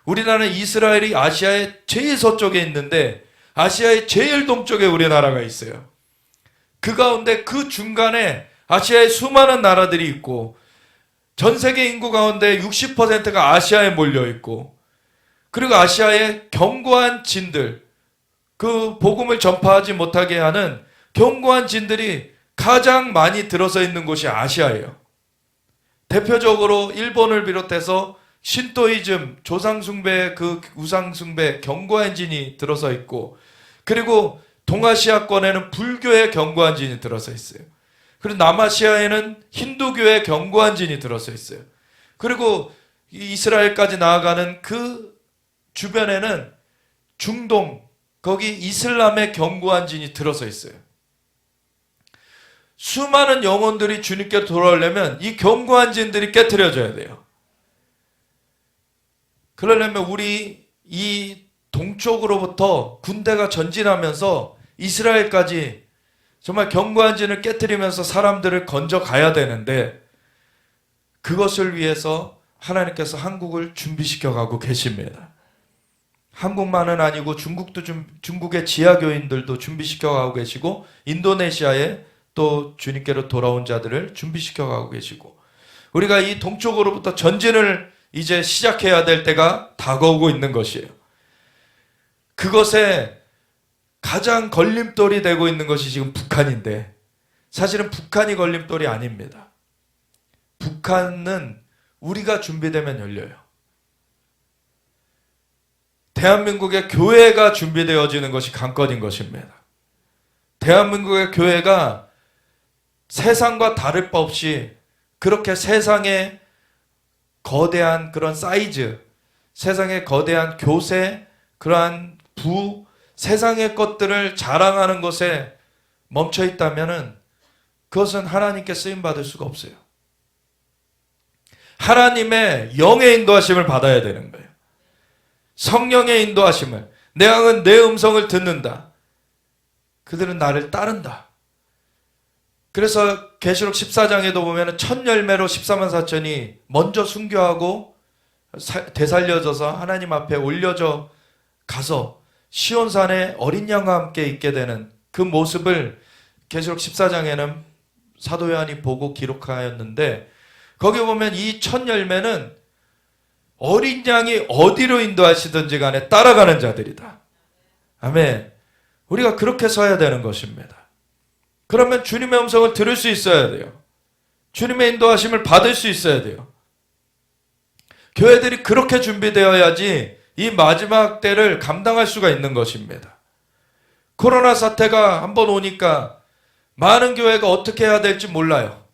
우리나라는 이스라엘이 아시아의 제일 서쪽에 있는데 아시아의 제일 동쪽에 우리나라가 있어요. 그 가운데 그 중간에 아시아의 수많은 나라들이 있고, 전 세계 인구 가운데 60%가 아시아에 몰려 있고, 그리고 아시아의 견고한 진들, 그 복음을 전파하지 못하게 하는 견고한 진들이 가장 많이 들어서 있는 곳이 아시아예요. 대표적으로 일본을 비롯해서 신토이즘, 조상숭배, 그 우상숭배, 견고한 진이 들어서 있고, 그리고 동아시아권에는 불교의 견고한 진이 들어서 있어요. 그리고 남아시아에는 힌두교의 견고한 진이 들어서 있어요. 그리고 이스라엘까지 나아가는 그 주변에는 중동, 거기 이슬람의 견고한 진이 들어서 있어요. 수많은 영혼들이 주님께 돌아오려면 이 견고한 진들이 깨트려져야 돼요. 그러려면 우리 이 동쪽으로부터 군대가 전진하면서 이스라엘까지 정말 견고한 진을 깨트리면서 사람들을 건져 가야 되는데, 그것을 위해서 하나님께서 한국을 준비시켜 가고 계십니다. 한국만은 아니고 중국의 지하교인들도 준비시켜 가고 계시고, 인도네시아에 또 주님께로 돌아온 자들을 준비시켜 가고 계시고, 우리가 이 동쪽으로부터 전진을 이제 시작해야 될 때가 다가오고 있는 것이에요. 그것에 가장 걸림돌이 되고 있는 것이 지금 북한인데, 사실은 북한이 걸림돌이 아닙니다. 북한은 우리가 준비되면 열려요. 대한민국의 교회가 준비되어지는 것이 관건인 것입니다. 대한민국의 교회가 세상과 다를 바 없이 그렇게 세상의 거대한 그런 사이즈, 세상의 거대한 교세, 그러한 세상의 것들을 자랑하는 것에 멈춰 있다면은 그것은 하나님께 쓰임 받을 수가 없어요. 하나님의 영의 인도하심을 받아야 되는 거예요. 성령의 인도하심을. 내 양은 내 음성을 듣는다. 그들은 나를 따른다. 그래서 계시록 14장에도 보면 첫 열매로 14만 4천이 먼저 순교하고 되살려져서 하나님 앞에 올려져 가서 시온산에 어린 양과 함께 있게 되는 그 모습을 계시록 14장에는 사도 요한이 보고 기록하였는데, 거기 보면 이 첫 열매는 어린 양이 어디로 인도하시든지 간에 따라가는 자들이다. 아멘. 우리가 그렇게 서야 되는 것입니다. 그러면 주님의 음성을 들을 수 있어야 돼요. 주님의 인도하심을 받을 수 있어야 돼요. 교회들이 그렇게 준비되어야지 이 마지막 때를 감당할 수가 있는 것입니다. 코로나 사태가 한번 오니까 많은 교회가 어떻게 해야 될지 몰라요.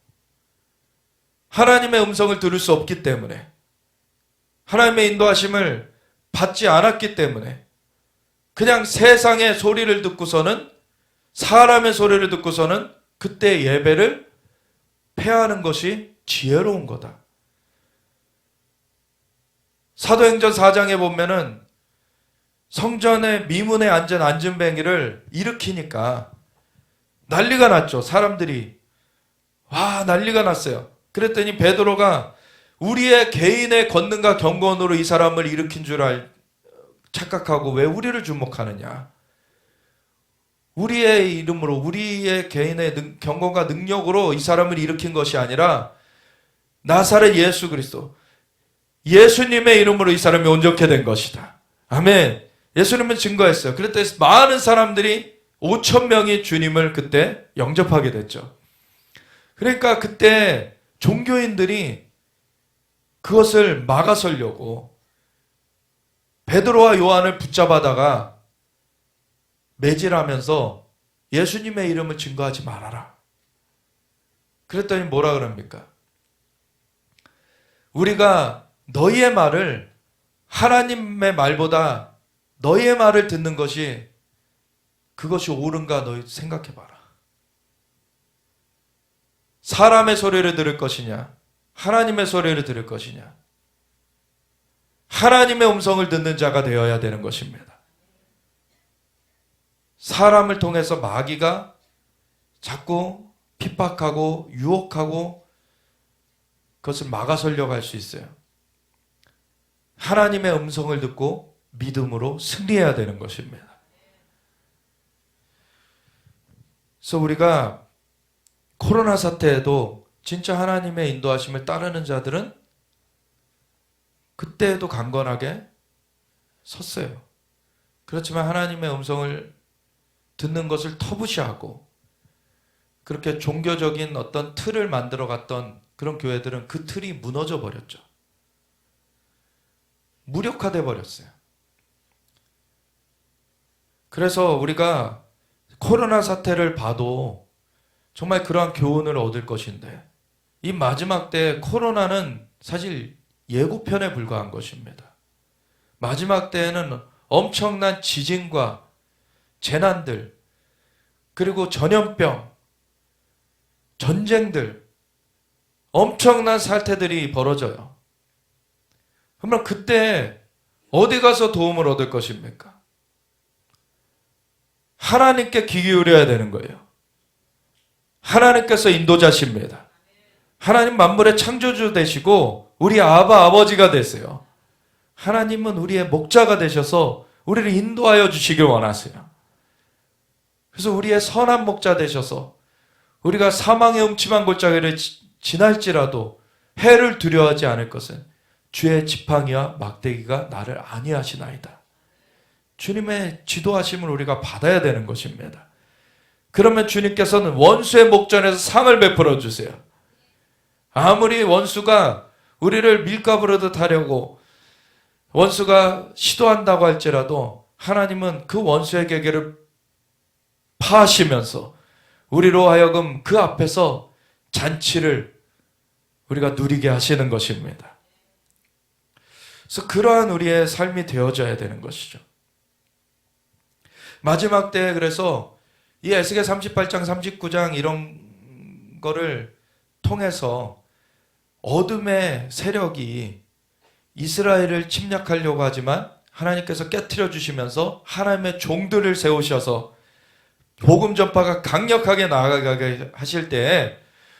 하나님의 음성을 들을 수 없기 때문에, 하나님의 인도하심을 받지 않았기 때문에 그냥 세상의 소리를 듣고서는, 사람의 소리를 듣고서는 그때 예배를 패하는 것이 지혜로운 거다. 사도행전 4장에 보면은 성전의 미문에 앉은 안진뱅이를 일으키니까 난리가 났죠. 사람들이 난리가 났어요. 그랬더니 베드로가 우리의 개인의 권능과 경건으로 이 사람을 일으킨 줄 착각하고 왜 우리를 주목하느냐. 우리의 이름으로, 우리의 개인의 경건과 능력으로 이 사람을 일으킨 것이 아니라 나사렛 예수 그리스도, 예수님의 이름으로 이 사람이 온전케 된 것이다. 아멘. 예수님은 증거했어요. 그랬더니 많은 사람들이 5,000명이 주님을 그때 영접하게 됐죠. 그러니까 그때 종교인들이 그것을 막아서려고 베드로와 요한을 붙잡아다가 매질하면서 예수님의 이름을 증거하지 말아라. 그랬더니 뭐라 그럽니까? 우리가 너희의 말을, 하나님의 말보다 너희의 말을 듣는 것이, 그것이 옳은가 너희 생각해봐라. 사람의 소리를 들을 것이냐, 하나님의 소리를 들을 것이냐. 하나님의 음성을 듣는 자가 되어야 되는 것입니다. 사람을 통해서 마귀가 자꾸 핍박하고 유혹하고 그것을 막아서려고 할 수 있어요. 하나님의 음성을 듣고 믿음으로 승리해야 되는 것입니다. 그래서 우리가 코로나 사태에도 진짜 하나님의 인도하심을 따르는 자들은 그때에도 강건하게 섰어요. 그렇지만 하나님의 음성을 듣는 것을 터부시하고 그렇게 종교적인 어떤 틀을 만들어 갔던 그런 교회들은 그 틀이 무너져 버렸죠. 무력화돼 버렸어요. 그래서 우리가 코로나 사태를 봐도 정말 그러한 교훈을 얻을 것인데, 이 마지막 때 코로나는 사실 예고편에 불과한 것입니다. 마지막 때에는 엄청난 지진과 재난들, 그리고 전염병, 전쟁들, 엄청난 사태들이 벌어져요. 그러면 그때 어디 가서 도움을 얻을 것입니까? 하나님께 귀 기울여야 되는 거예요. 하나님께서 인도자십니다. 하나님 만물의 창조주 되시고 우리 아버지가 되세요. 하나님은 우리의 목자가 되셔서 우리를 인도하여 주시길 원하세요. 그래서 우리의 선한 목자 되셔서 우리가 사망의 음침한 골짜기를 지날지라도 해를 두려워하지 않을 것은 주의 지팡이와 막대기가 나를 안위하시나이다. 주님의 지도하심을 우리가 받아야 되는 것입니다. 그러면 주님께서는 원수의 목전에서 상을 베풀어 주세요. 아무리 원수가 우리를 밀가부르듯 하려고 원수가 시도한다고 할지라도 하나님은 그 원수의 계계를 파하시면서 우리로 하여금 그 앞에서 잔치를 우리가 누리게 하시는 것입니다. 그래서 그러한 우리의 삶이 되어져야 되는 것이죠. 마지막 때에 그래서 이 에스겔 38장 39장 이런 거를 통해서 어둠의 세력이 이스라엘을 침략하려고 하지만 하나님께서 깨트려 주시면서 하나님의 종들을 세우셔서 복음 전파가 강력하게 나아가게 하실 때에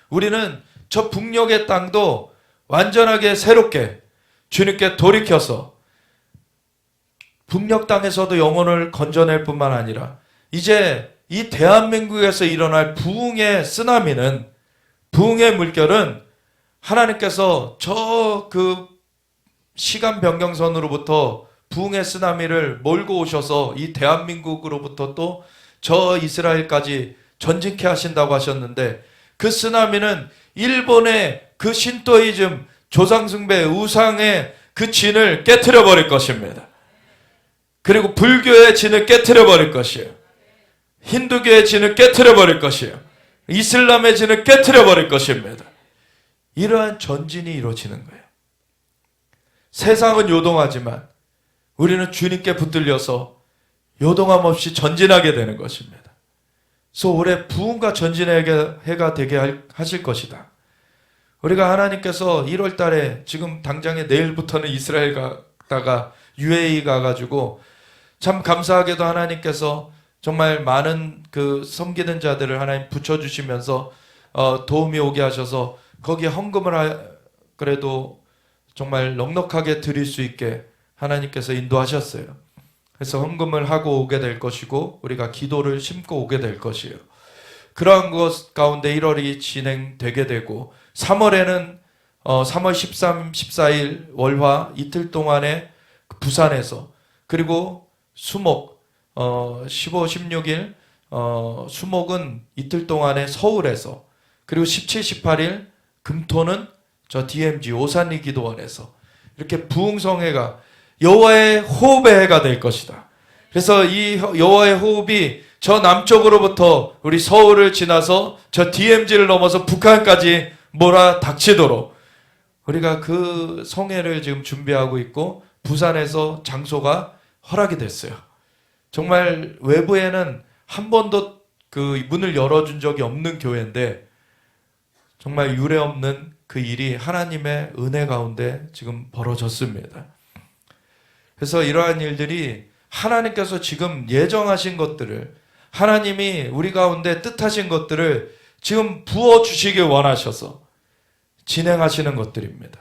우리는 저 북녘의 땅도 완전하게 새롭게 주님께 돌이켜서 북녘 땅에서도 영혼을 건져낼 뿐만 아니라 이제 이 대한민국에서 일어날 부흥의 쓰나미는 부흥의 물결은 하나님께서 저 그 시간 변경선으로부터 부흥의 쓰나미를 몰고 오셔서 이 대한민국으로부터 또 저 이스라엘까지 전진케 하신다고 하셨는데, 그 쓰나미는 일본의 그 신토이즘, 조상숭배, 우상의 그 진을 깨트려 버릴 것입니다. 그리고 불교의 진을 깨트려 버릴 것이에요. 힌두교의 진을 깨트려 버릴 것이에요. 이슬람의 진을 깨트려 버릴 것입니다. 이러한 전진이 이루어지는 거예요. 세상은 요동하지만 우리는 주님께 붙들려서 요동함 없이 전진하게 되는 것입니다. 그래서 올해 부흥과 전진의 해가 되게 하실 것이다. 우리가 하나님께서 1월 달에 지금 당장에 내일부터는 이스라엘 가다가 UAE 가가지고 참 감사하게도 하나님께서 정말 많은 그 섬기는 자들을 하나님 붙여주시면서 도움이 오게 하셔서 거기에 헌금을 그래도 정말 넉넉하게 드릴 수 있게 하나님께서 인도하셨어요. 그래서 헌금을 하고 오게 될 것이고 우리가 기도를 심고 오게 될 것이에요. 그러한 것 가운데 1월이 진행되게 되고 3월에는 3월 13, 14일 월화 이틀 동안에 부산에서, 그리고 수목 15, 16일 수목은 이틀 동안에 서울에서, 그리고 17, 18일 금토는 저 DMG 오산리 기도원에서 이렇게 부흥성회가 여호와의 호흡의 해가 될 것이다. 그래서 이 여호와의 호흡이 저 남쪽으로부터 우리 서울을 지나서 저 DMZ를 넘어서 북한까지 몰아닥치도록 우리가 그 성회를 지금 준비하고 있고, 부산에서 장소가 허락이 됐어요. 정말 외부에는 한 번도 그 문을 열어준 적이 없는 교회인데 정말 유례없는 그 일이 하나님의 은혜 가운데 지금 벌어졌습니다. 그래서 이러한 일들이 하나님께서 지금 예정하신 것들을, 하나님이 우리 가운데 뜻하신 것들을 지금 부어주시길 원하셔서 진행하시는 것들입니다.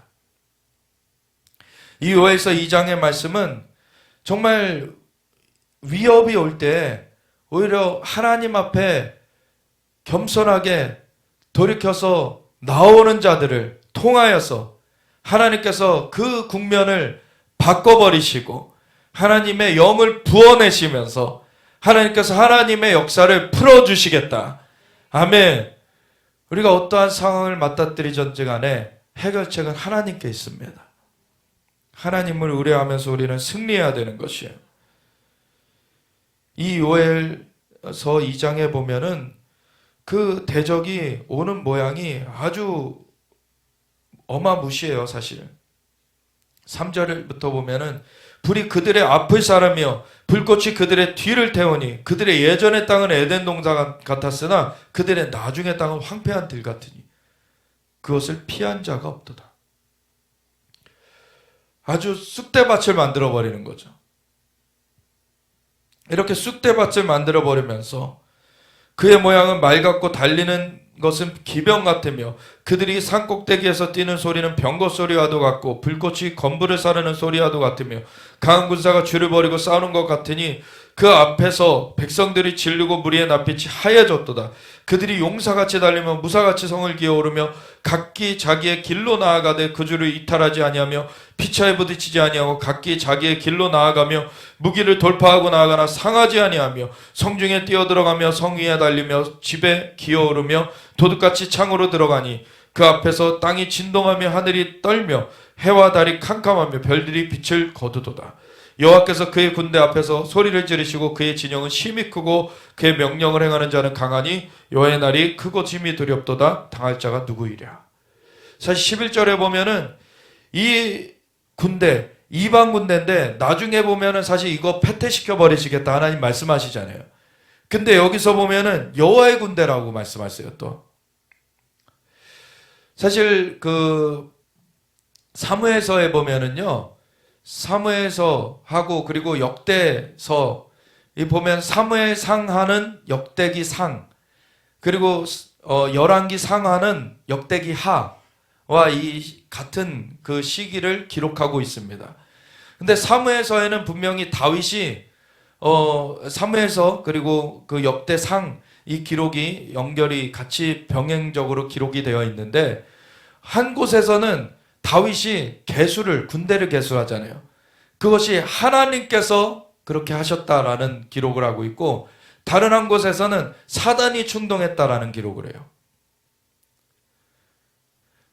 이 요엘서 2장의 말씀은 정말 위협이 올 때 오히려 하나님 앞에 겸손하게 돌이켜서 나오는 자들을 통하여서 하나님께서 그 국면을 바꿔버리시고 하나님의 영을 부어내시면서 하나님께서 하나님의 역사를 풀어주시겠다. 아멘. 우리가 어떠한 상황을 맞닥뜨리든지 간에 해결책은 하나님께 있습니다. 하나님을 의뢰하면서 우리는 승리해야 되는 것이에요. 이 요엘서 2장에 보면은 그 대적이 오는 모양이 아주 어마무시해요, 사실. 3절부터 보면은 불이 그들의 앞을 사르며 불꽃이 그들의 뒤를 태우니 그들의 예전의 땅은 에덴 동산 같았으나 그들의 나중의 땅은 황폐한 들 같으니 그것을 피한 자가 없도다. 아주 쑥대밭을 만들어 버리는 거죠. 이렇게 쑥대밭을 만들어 버리면서 그의 모양은 말 같고 달리는 것은 기병 같으며 그들이 산꼭대기에서 뛰는 소리는 병거 소리와도 같고 불꽃이 건부를 사르는 소리와도 같으며 강한 군사가 줄을 버리고 싸우는 것 같으니 그 앞에서 백성들이 질르고 무리의 낯빛이 하얘졌도다. 그들이 용사같이 달리며 무사같이 성을 기어오르며 각기 자기의 길로 나아가되 그 줄을 이탈하지 아니하며 피차에 부딪히지 아니하고 각기 자기의 길로 나아가며 무기를 돌파하고 나아가나 상하지 아니하며 성중에 뛰어들어가며 성 위에 달리며 집에 기어오르며 도둑같이 창으로 들어가니 그 앞에서 땅이 진동하며 하늘이 떨며 해와 달이 캄캄하며 별들이 빛을 거두도다. 여호와께서 그의 군대 앞에서 소리를 지르시고 그의 진영은 심히 크고 그의 명령을 행하는 자는 강하니 여호와의 날이 크고 심히 두렵도다. 당할 자가 누구이랴. 사실 11절에 보면은 이 군대 이방 군대인데 나중에 보면은 사실 이거 패퇴시켜 버리시겠다 하나님 말씀하시잖아요. 근데 여기서 보면은 여호와의 군대라고 말씀하세요. 또 사실 그 사무엘서에 보면은요, 사무엘서 하고 그리고 역대서 이 보면 사무엘상 하는 역대기 상, 그리고 열왕기 상하는 역대기 하와 이 같은 그 시기를 기록하고 있습니다. 근데 사무엘서에는 분명히 다윗이 사무엘서 그리고 그 역대상 이 기록이 연결이 같이 병행적으로 기록이 되어 있는데, 한 곳에서는 다윗이 군대를 개수하잖아요. 그것이 하나님께서 그렇게 하셨다라는 기록을 하고 있고, 다른 한 곳에서는 사단이 충동했다라는 기록을 해요.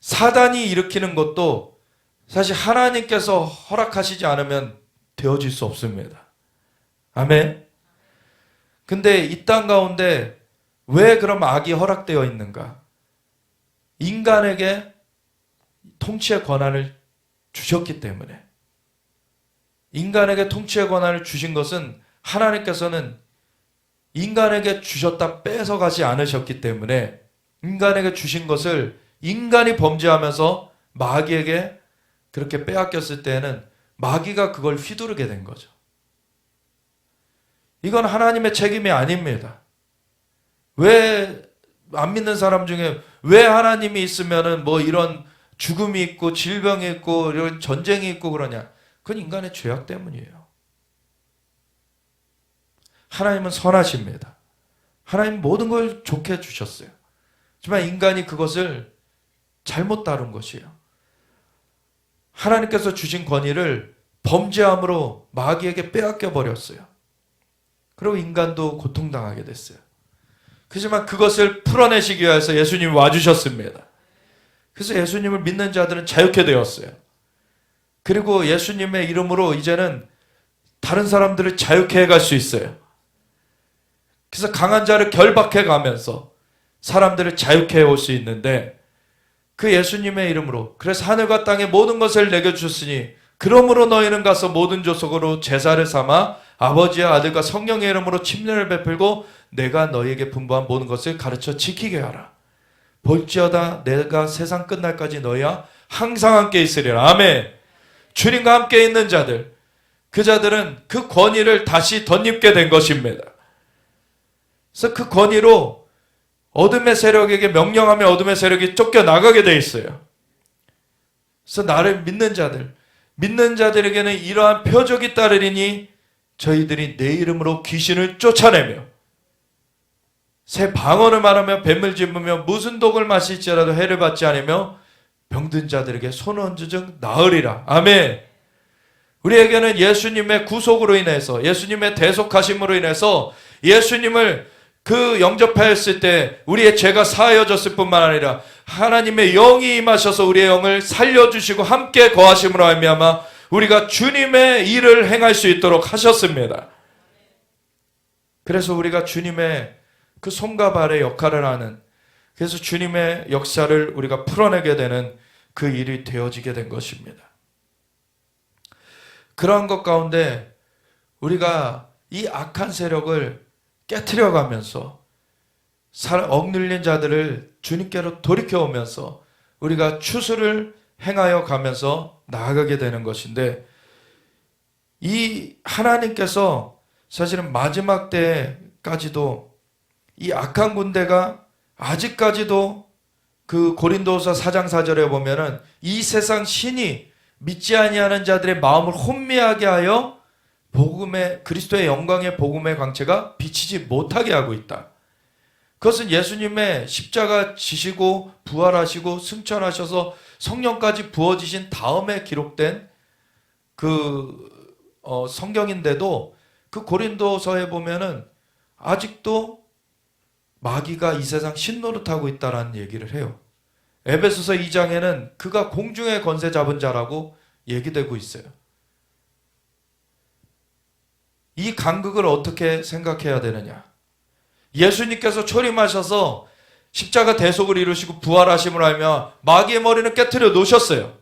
사단이 일으키는 것도 사실 하나님께서 허락하시지 않으면 되어질 수 없습니다. 아멘. 근데 이 땅 가운데 왜 그럼 악이 허락되어 있는가? 인간에게 통치의 권한을 주셨기 때문에. 인간에게 통치의 권한을 주신 것은 하나님께서는 인간에게 주셨다 뺏어가지 않으셨기 때문에, 인간에게 주신 것을 인간이 범죄하면서 마귀에게 그렇게 빼앗겼을 때에는 마귀가 그걸 휘두르게 된 거죠. 이건 하나님의 책임이 아닙니다. 왜 안 믿는 사람 중에 왜 하나님이 있으면은 뭐 이런 죽음이 있고 질병이 있고 이런 전쟁이 있고 그러냐? 그건 인간의 죄악 때문이에요. 하나님은 선하십니다. 하나님 모든 걸 좋게 주셨어요. 하지만 인간이 그것을 잘못 다룬 것이에요. 하나님께서 주신 권위를 범죄함으로 마귀에게 빼앗겨 버렸어요. 그리고 인간도 고통당하게 됐어요. 하지만 그것을 풀어내시기 위해서 예수님이 와주셨습니다. 그래서 예수님을 믿는 자들은 자유케 되었어요. 그리고 예수님의 이름으로 이제는 다른 사람들을 자유케 해갈 수 있어요. 그래서 강한 자를 결박해 가면서 사람들을 자유케 해올 수 있는데, 그 예수님의 이름으로, 그래서 하늘과 땅의 모든 것을 내게 주셨으니 그러므로 너희는 가서 모든 족속으로 제사를 삼아 아버지와 아들과 성령의 이름으로 침례를 베풀고 내가 너희에게 분부한 모든 것을 가르쳐 지키게 하라. 볼지어다 내가 세상 끝날까지 너희와 항상 함께 있으리라. 아멘. 주님과 함께 있는 자들, 그 자들은 그 권위를 다시 덧입게 된 것입니다. 그래서 그 권위로 어둠의 세력에게 명령하며 어둠의 세력이 쫓겨나가게 돼 있어요. 그래서 나를 믿는 자들에게는 이러한 표적이 따르리니 저희들이 내 이름으로 귀신을 쫓아내며 새 방언을 말하며 뱀을 짚으며 무슨 독을 마실지라도 해를 받지 않으며 병든 자들에게 손 얹은 즉 나으리라. 아멘. 우리에게는 예수님의 구속으로 인해서, 예수님의 대속하심으로 인해서 예수님을 그 영접하였을 때 우리의 죄가 사하여졌을 뿐만 아니라 하나님의 영이 임하셔서 우리의 영을 살려주시고 함께 거하심으로 말미암아 우리가 주님의 일을 행할 수 있도록 하셨습니다. 그래서 우리가 주님의 그 손과 발의 역할을 하는, 그래서 주님의 역사를 우리가 풀어내게 되는 그 일이 되어지게 된 것입니다. 그러한 것 가운데 우리가 이 악한 세력을 깨트려가면서 억눌린 자들을 주님께로 돌이켜오면서 우리가 추수를 행하여 가면서 나아가게 되는 것인데, 이 하나님께서 사실은 마지막 때까지도 이 악한 군대가 아직까지도 그 고린도서 4장 4절에 보면은 이 세상 신이 믿지 아니하는 자들의 마음을 혼미하게 하여 복음의, 그리스도의 영광의 복음의 광채가 비치지 못하게 하고 있다. 그것은 예수님의 십자가 지시고 부활하시고 승천하셔서 성령까지 부어지신 다음에 기록된 성경인데도 그 고린도서에 보면은 아직도 마귀가 이 세상 신노릇하고 있다라는 얘기를 해요. 에베소서 2장에는 그가 공중의 권세 잡은 자라고 얘기되고 있어요. 이 간극을 어떻게 생각해야 되느냐? 예수님께서 초림하셔서 십자가 대속을 이루시고 부활하심을 알며 마귀의 머리는 깨트려 놓으셨어요.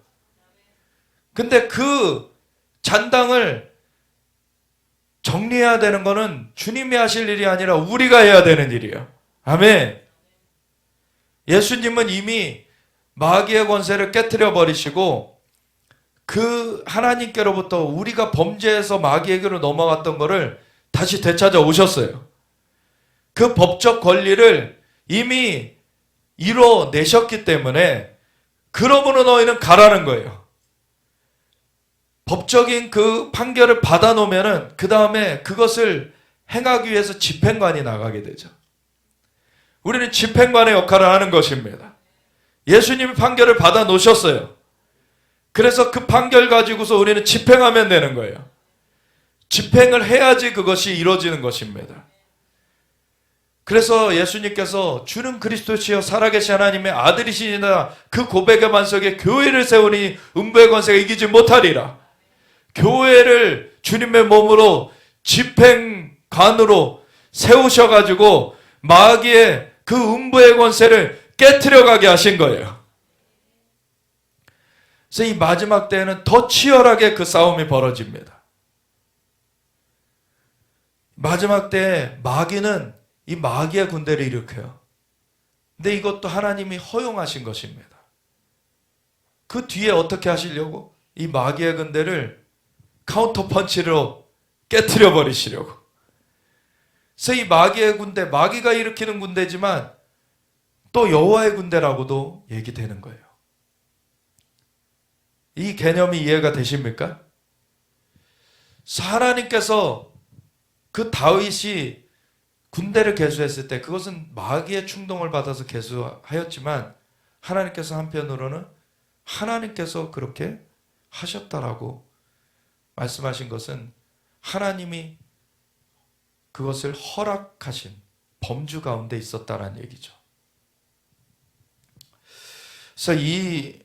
근데 그 잔당을 정리해야 되는 거는 주님이 하실 일이 아니라 우리가 해야 되는 일이에요. 아멘. 예수님은 이미 마귀의 권세를 깨트려 버리시고 그 하나님께로부터 우리가 범죄해서 마귀에게로 넘어갔던 거를 다시 되찾아 오셨어요. 그 법적 권리를 이미 이뤄내셨기 때문에 그러므로 너희는 가라는 거예요. 법적인 그 판결을 받아놓으면은 그 다음에 그것을 행하기 위해서 집행관이 나가게 되죠. 우리는 집행관의 역할을 하는 것입니다. 예수님이 판결을 받아 놓으셨어요. 그래서 그 판결 가지고서 우리는 집행하면 되는 거예요. 집행을 해야지 그것이 이루어지는 것입니다. 그래서 예수님께서 주는 그리스도시여 살아계신 하나님의 아들이시니라 그 고백의 반석에 교회를 세우니 음부의 권세가 이기지 못하리라. 교회를 주님의 몸으로 집행관으로 세우셔가지고 마귀의 그 음부의 권세를 깨트려 가게 하신 거예요. 그래서 이 마지막 때에는 더 치열하게 그 싸움이 벌어집니다. 마지막 때에 마귀는 이 마귀의 군대를 일으켜요. 근데 이것도 하나님이 허용하신 것입니다. 그 뒤에 어떻게 하시려고? 이 마귀의 군대를 카운터 펀치로 깨트려 버리시려고. 그래서 이 마귀의 군대, 마귀가 일으키는 군대지만 또 여호와의 군대라고도 얘기되는 거예요. 이 개념이 이해가 되십니까? 하나님께서 그 다윗이 군대를 계수했을 때 그것은 마귀의 충동을 받아서 계수하였지만 하나님께서 한편으로는 하나님께서 그렇게 하셨다라고 말씀하신 것은 하나님이 그것을 허락하신 범주 가운데 있었다라는 얘기죠. 그래서 이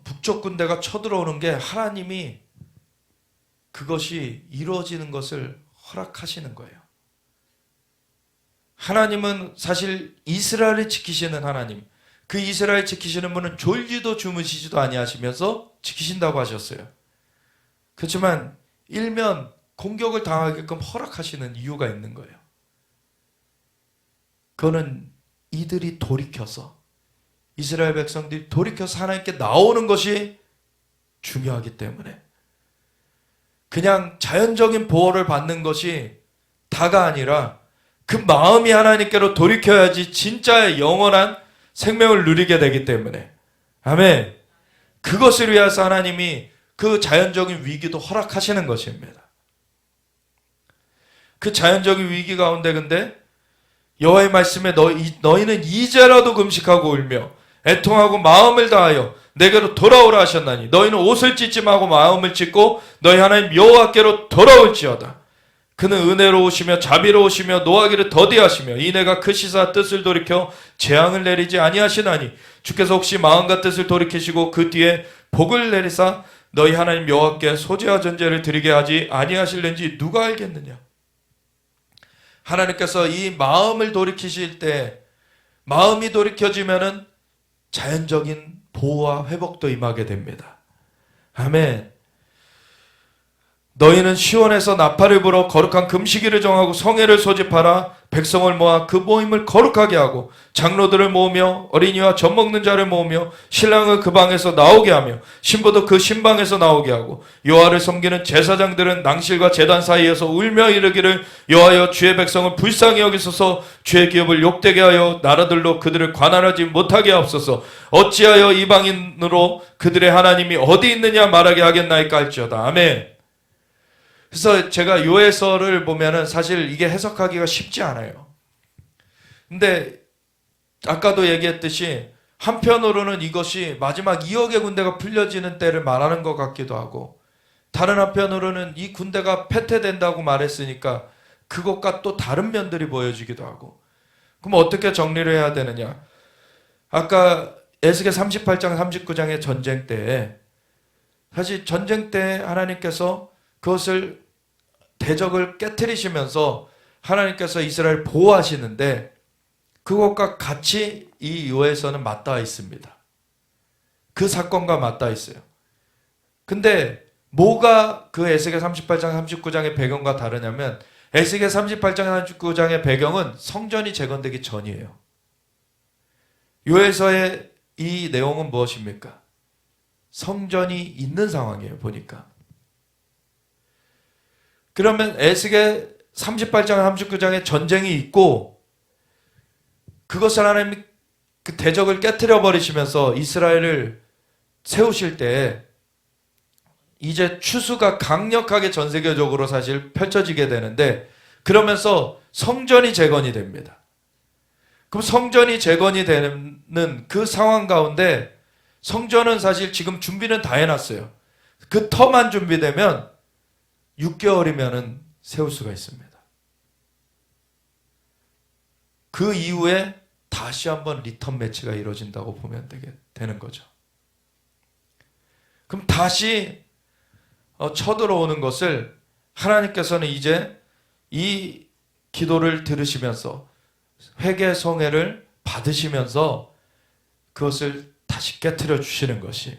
북쪽 군대가 쳐들어오는 게 하나님이 그것이 이루어지는 것을 허락하시는 거예요. 하나님은 사실 이스라엘을 지키시는 하나님, 그 이스라엘 지키시는 분은 졸지도 주무시지도 아니하시면서 지키신다고 하셨어요. 그렇지만 일면 공격을 당하게끔 허락하시는 이유가 있는 거예요. 그거는 이들이 돌이켜서 이스라엘 백성들이 돌이켜서 하나님께 나오는 것이 중요하기 때문에 그냥 자연적인 보호를 받는 것이 다가 아니라 그 마음이 하나님께로 돌이켜야지 진짜의 영원한 생명을 누리게 되기 때문에 아멘. 그것을 위해서 하나님이 그 자연적인 위기도 허락하시는 것입니다. 그 자연적인 위기 가운데 근데 여호와의 말씀에 너희는 이제라도 금식하고 울며 애통하고 마음을 다하여 내게로 돌아오라 하셨나니 너희는 옷을 찢지 말고 마음을 찢고 너희 하나님 여호와께로 돌아올지어다. 그는 은혜로우시며 자비로우시며 노하기를 더디하시며 이내가 그 시사 뜻을 돌이켜 재앙을 내리지 아니하시나니 주께서 혹시 마음과 뜻을 돌이키시고 그 뒤에 복을 내리사 너희 하나님 여호와께 소재와 전제를 드리게 하지 아니하실는지 누가 알겠느냐. 하나님께서 이 마음을 돌이키실 때 마음이 돌이켜지면은 자연적인 보호와 회복도 임하게 됩니다. 아멘. 너희는 시온에서 나팔을 불어 거룩한 금식일을 정하고 성회를 소집하라. 백성을 모아 그 모임을 거룩하게 하고 장로들을 모으며 어린이와 젖 먹는 자를 모으며 신랑을 그 방에서 나오게 하며 신부도 그 신방에서 나오게 하고 여호와를 섬기는 제사장들은 낭실과 제단 사이에서 울며 이르기를 여호와여 주의 백성을 불쌍히 여기소서 주의 기업을 욕되게 하여 나라들로 그들을 관할하지 못하게 하옵소서. 어찌하여 이방인으로 그들의 하나님이 어디 있느냐 말하게 하겠나이까 할지어다. 아멘. 그래서 제가 요해서를 보면은 사실 이게 해석하기가 쉽지 않아요. 근데 아까도 얘기했듯이 한편으로는 이것이 마지막 2억의 군대가 풀려지는 때를 말하는 것 같기도 하고 다른 한편으로는 이 군대가 패퇴된다고 말했으니까 그것과 또 다른 면들이 보여지기도 하고 그럼 어떻게 정리를 해야 되느냐. 아까 에스겔 38장 39장의 전쟁 때에 사실 전쟁 때 하나님께서 그것을 대적을 깨트리시면서 하나님께서 이스라엘 보호하시는데 그것과 같이 이 요해서는 맞닿아 있습니다. 그 사건과 맞닿아 있어요. 근데 뭐가 그 에스겔 38장 39장의 배경과 다르냐면 에스겔 38장 39장의 배경은 성전이 재건되기 전이에요. 요해서의 이 내용은 무엇입니까? 성전이 있는 상황이에요. 보니까. 그러면 에스겔 38장 39장에 전쟁이 있고 그것을 하나님이 그 대적을 깨트려 버리시면서 이스라엘을 세우실 때 이제 추수가 강력하게 전 세계적으로 사실 펼쳐지게 되는데 그러면서 성전이 재건이 됩니다. 그럼 성전이 재건이 되는 그 상황 가운데 성전은 사실 지금 준비는 다 해놨어요. 그 터만 준비되면 6개월이면은 세울 수가 있습니다. 그 이후에 다시 한번 리턴 매치가 이루어진다고 보면 되는 거죠. 그럼 다시 쳐들어오는 것을 하나님께서는 이제 이 기도를 들으시면서 회개 성회를 받으시면서 그것을 다시 깨트려 주시는 것이에요.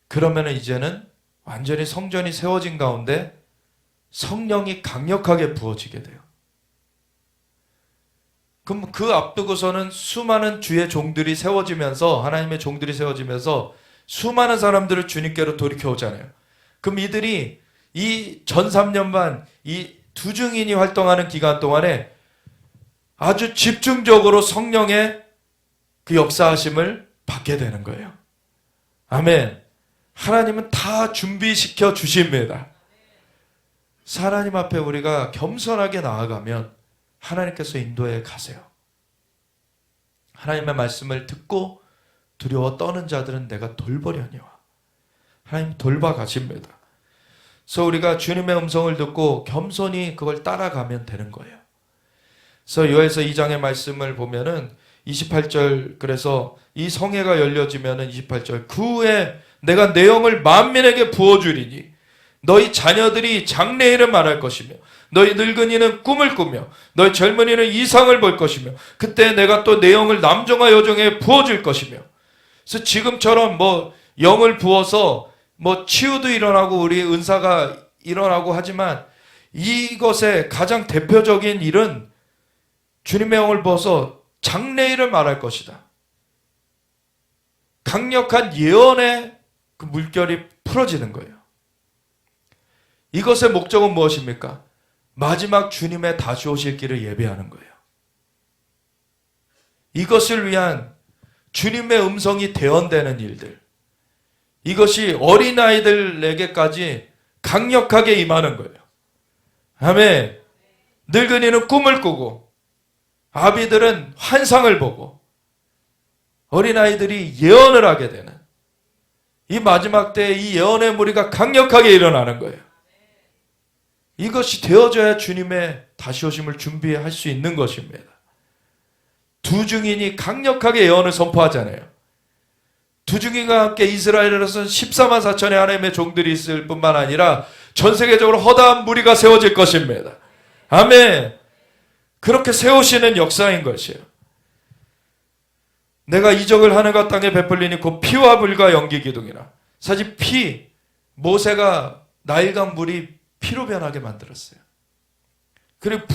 그러면 이제는 완전히 성전이 세워진 가운데 성령이 강력하게 부어지게 돼요. 그럼 그 앞두고서는 수많은 주의 종들이 세워지면서, 하나님의 종들이 세워지면서 수많은 사람들을 주님께로 돌이켜오잖아요. 그럼 이들이 이 전 3년 반 이 두 증인이 활동하는 기간 동안에 아주 집중적으로 성령의 그 역사하심을 받게 되는 거예요. 아멘. 하나님은 다 준비시켜 주십니다. 하나님 앞에 우리가 겸손하게 나아가면 하나님께서 인도해 가세요. 하나님의 말씀을 듣고 두려워 떠는 자들은 내가 돌보려니와. 하나님 돌봐 가십니다. 그래서 우리가 주님의 음성을 듣고 겸손히 그걸 따라가면 되는 거예요. 그래서 요에서 2장의 말씀을 보면은 28절, 그래서 이 성회가 열려지면은 28절, 그 후에 내가 내 영을 만민에게 부어주리니 너희 자녀들이 장래일을 말할 것이며 너희 늙은이는 꿈을 꾸며 너희 젊은이는 이상을 볼 것이며 그때 내가 또 내 영을 남종과 여종에게 부어줄 것이며. 그래서 지금처럼 뭐 영을 부어서 뭐 치유도 일어나고 우리 은사가 일어나고 하지만 이것의 가장 대표적인 일은 주님의 영을 부어서 장래일을 말할 것이다. 강력한 예언의 그 물결이 풀어지는 거예요. 이것의 목적은 무엇입니까? 마지막 주님의 다시 오실 길을 예배하는 거예요. 이것을 위한 주님의 음성이 대언되는 일들, 이것이 어린아이들에게까지 강력하게 임하는 거예요. 아멘. 늙은이는 꿈을 꾸고 아비들은 환상을 보고 어린아이들이 예언을 하게 되는 이 마지막 때에 이 예언의 무리가 강력하게 일어나는 거예요. 이것이 되어져야 주님의 다시 오심을 준비할 수 있는 것입니다. 두 증인이 강력하게 예언을 선포하잖아요. 두 증인과 함께 이스라엘에서는 14만 4천의 하나님의 종들이 있을 뿐만 아니라 전 세계적으로 허다한 무리가 세워질 것입니다. 아멘. 그렇게 세우시는 역사인 것이에요. 내가 이적을 하늘과 땅에 베풀리니 곧 피와 불과 연기 기둥이라. 사실 모세가 나일강 물이 피로 변하게 만들었어요. 그리고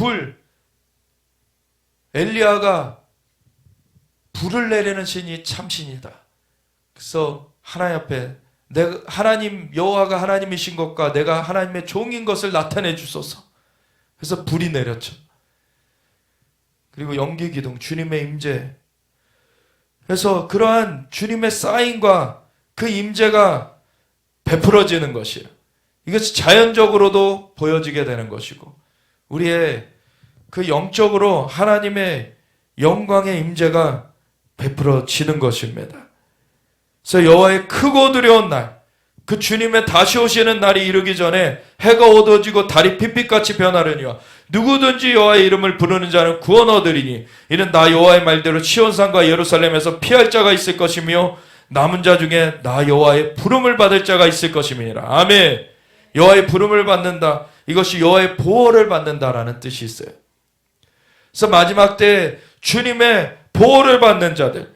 엘리야가 불을 내리는 신이 참신이다. 그래서 하나님 앞에 내가 하나님 여호와가 하나님이신 것과 내가 하나님의 종인 것을 나타내 주소서. 그래서 불이 내렸죠. 그리고 연기 기둥, 주님의 임재. 그래서 그러한 주님의 사인과 그 임재가 베풀어지는 것이에요. 이것이 자연적으로도 보여지게 되는 것이고 우리의 그 영적으로 하나님의 영광의 임재가 베풀어지는 것입니다. 그래서 여호와의 크고 두려운 날, 그 주님의 다시 오시는 날이 이르기 전에 해가 어두워지고 달이 핏빛같이 변하려니와 누구든지 여호와의 이름을 부르는 자는 구원 얻으리니 이는 나 여호와의 말대로 시온산과 예루살렘에서 피할 자가 있을 것이며 남은 자 중에 나 여호와의 부름을 받을 자가 있을 것임이니라. 아멘. 여호와의 부름을 받는다. 이것이 여호와의 보호를 받는다라는 뜻이 있어요. 그래서 마지막 때 주님의 보호를 받는 자들,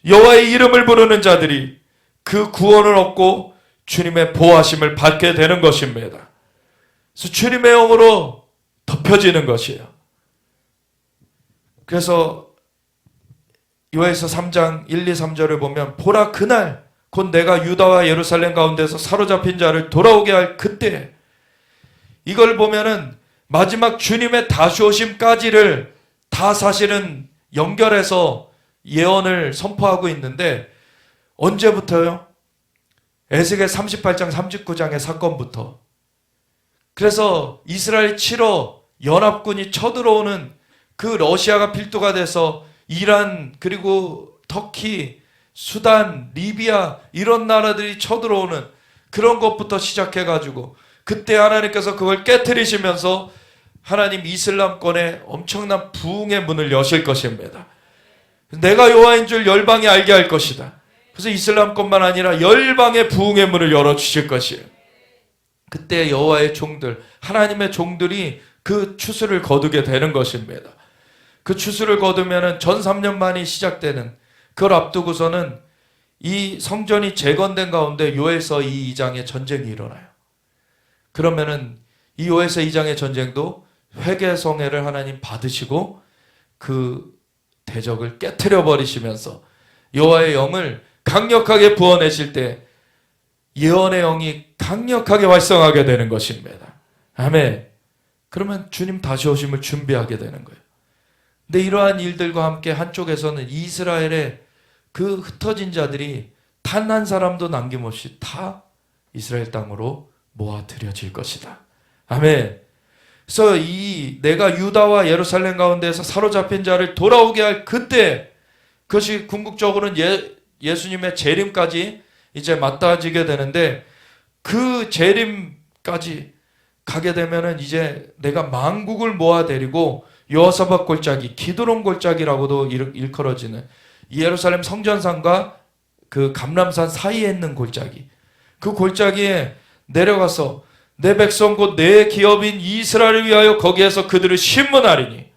여호와의 이름을 부르는 자들이 그 구원을 얻고 주님의 보호하심을 받게 되는 것입니다. 그래서 주님의 영으로 덮여지는 것이에요. 그래서 요에서 3장 1, 2, 3절을 보면 보라 그날 곧 내가 유다와 예루살렘 가운데서 사로잡힌 자를 돌아오게 할 그때, 이걸 보면은 마지막 주님의 다시 오심까지를 다 사실은 연결해서 예언을 선포하고 있는데 언제부터요? 에스겔 38장 39장의 사건부터. 그래서 이스라엘 치러 연합군이 쳐들어오는 그 러시아가 필두가 돼서 이란 그리고 터키, 수단, 리비아 이런 나라들이 쳐들어오는 그런 것부터 시작해가지고 그때 하나님께서 그걸 깨트리시면서 하나님 이슬람권에 엄청난 부흥의 문을 여실 것입니다. 내가 여호와인 줄 열방이 알게 할 것이다. 그래서 이슬람권만 아니라 열방의 부흥의 문을 열어주실 것이에요. 그때 여호와의 종들, 하나님의 종들이 그 추수를 거두게 되는 것입니다. 그 추수를 거두면은 전 3년만이 시작되는, 그걸 앞두고서는 이 성전이 재건된 가운데 요엘서 2장의 전쟁이 일어나요. 그러면은 이 요엘서 2장의 전쟁도 회개성회를 하나님 받으시고 그 대적을 깨트려 버리시면서 여호와의 영을 강력하게 부어내실 때 예언의 영이 강력하게 활성하게 되는 것입니다. 아멘. 그러면 주님 다시 오심을 준비하게 되는 거예요. 근데 이러한 일들과 함께 한쪽에서는 이스라엘의 그 흩어진 자들이 단 한 사람도 남김없이 다 이스라엘 땅으로 모아들여질 것이다. 아멘. 그래서 이 내가 유다와 예루살렘 가운데에서 사로잡힌 자를 돌아오게 할 그때, 그것이 궁극적으로는 예수님의 재림까지 이제 맞닿아지게 되는데, 그 재림까지 가게 되면은 이제 내가 만국을 모아데리고 여호사밧 골짜기, 기드론 골짜기라고도 일컬어지는 예루살렘 성전산과 그 감람산 사이에 있는 골짜기, 그 골짜기에 내려가서 내 백성 곧 내 기업인 이스라엘을 위하여 거기에서 그들을 심문하리니.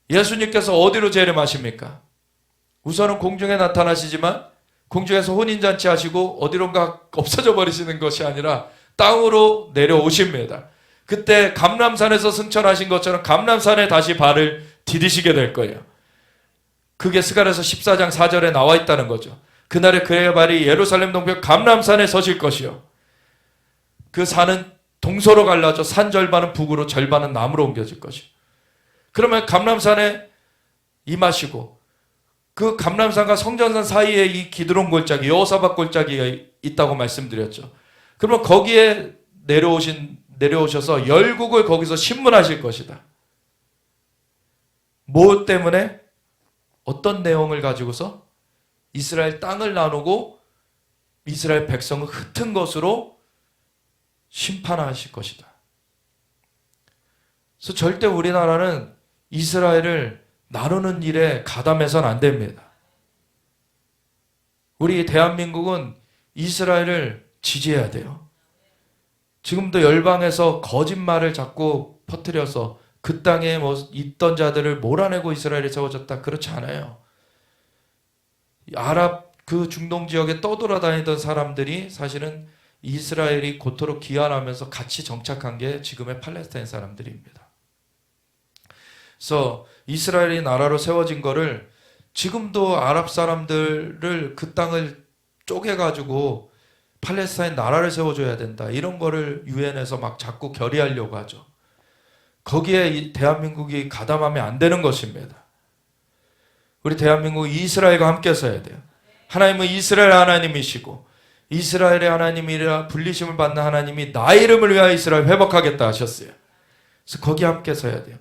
예수님께서 어디로 재림하십니까? 우선은 공중에 나타나시지만 공중에서 혼인잔치 하시고 어디론가 없어져 버리시는 것이 아니라 땅으로 내려오십니다. 그때 감람산에서 승천하신 것처럼 감람산에 다시 발을 디디시게 될 거예요. 그게 스가랴서 14장 4절에 나와 있다는 거죠. 그날에 그의 발이 예루살렘 동편 감람산에 서실 것이요. 그 산은 동서로 갈라져 산 절반은 북으로 절반은 남으로 옮겨질 것이요. 그러면 감람산에 임하시고 그 감람산과 성전산 사이에 이 기드론 골짜기, 여호사밧 골짜기가 있다고 말씀드렸죠. 그러면 거기에 내려오셔서 열국을 거기서 심문하실 것이다. 뭐 때문에? 어떤 내용을 가지고서? 이스라엘 땅을 나누고 이스라엘 백성을 흩은 것으로 심판하실 것이다. 그래서 절대 우리나라는 이스라엘을 나누는 일에 가담해서는 안 됩니다. 우리 대한민국은 이스라엘을 지지해야 돼요. 지금도 열방에서 거짓말을 자꾸 퍼뜨려서 그 땅에 있던 자들을 몰아내고 이스라엘이 세워졌다. 그렇지 않아요. 아랍 그 중동 지역에 떠돌아다니던 사람들이 사실은 이스라엘이 고토록 기한하면서 같이 정착한 게 지금의 팔레스타인 사람들입니다. 그래서 이스라엘이 나라로 세워진 거를 지금도 아랍 사람들을 그 땅을 쪼개가지고 팔레스타인 나라를 세워줘야 된다. 이런 거를 유엔에서 막 자꾸 결의하려고 하죠. 거기에 대한민국이 가담하면 안 되는 것입니다. 우리 대한민국이 이스라엘과 함께 서야 돼요. 하나님은 이스라엘 하나님이시고 이스라엘의 하나님이라 불리심을 받는 하나님이 나의 이름을 위하여 이스라엘 회복하겠다 하셨어요. 그래서 거기 함께 서야 돼요.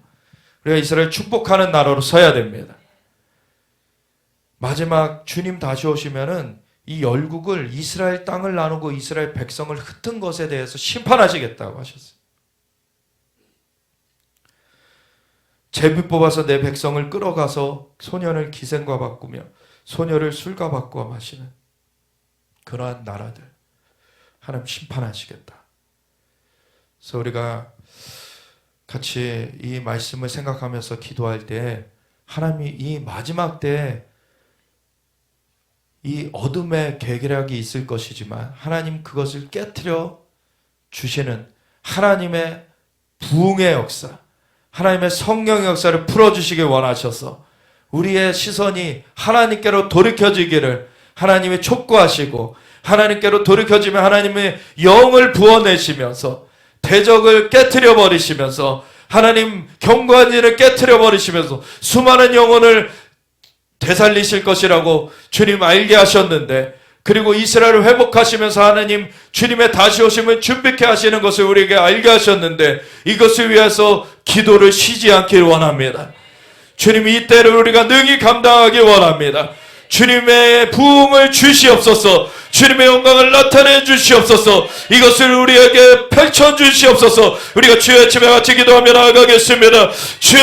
우리가 이스라엘 축복하는 나라로 서야 됩니다. 마지막 주님 다시 오시면은 이 열국을 이스라엘 땅을 나누고 이스라엘 백성을 흩은 것에 대해서 심판하시겠다고 하셨어요. 제비 뽑아서 내 백성을 끌어가서 소년을 기생과 바꾸며 소녀를 술과 바꾸어 마시는 그러한 나라들 하나님 심판하시겠다. 그래서 우리가 같이 이 말씀을 생각하면서 기도할 때 하나님이 이 마지막 때에 이 어둠의 계략이 있을 것이지만 하나님 그것을 깨트려 주시는 하나님의 부흥의 역사, 하나님의 성령의 역사를 풀어주시길 원하셔서 우리의 시선이 하나님께로 돌이켜지기를 하나님이 촉구하시고 하나님께로 돌이켜지면 하나님의 영을 부어내시면서 대적을 깨트려 버리시면서 하나님 경고한 일을 깨트려 버리시면서 수많은 영혼을 되살리실 것이라고 주님 알게 하셨는데, 그리고 이스라엘을 회복하시면서 하나님 주님의 다시 오심을 준비케 하시는 것을 우리에게 알게 하셨는데, 이것을 위해서 기도를 쉬지 않기를 원합니다. 주님 이 때를 우리가 능히 감당하기 원합니다. 주님의 부흥을 주시옵소서. 주님의 영광을 나타내 주시옵소서. 이것을 우리에게 펼쳐 주시옵소서. 우리가 주의 집에 같이 기도하며 나아가겠습니다. 주여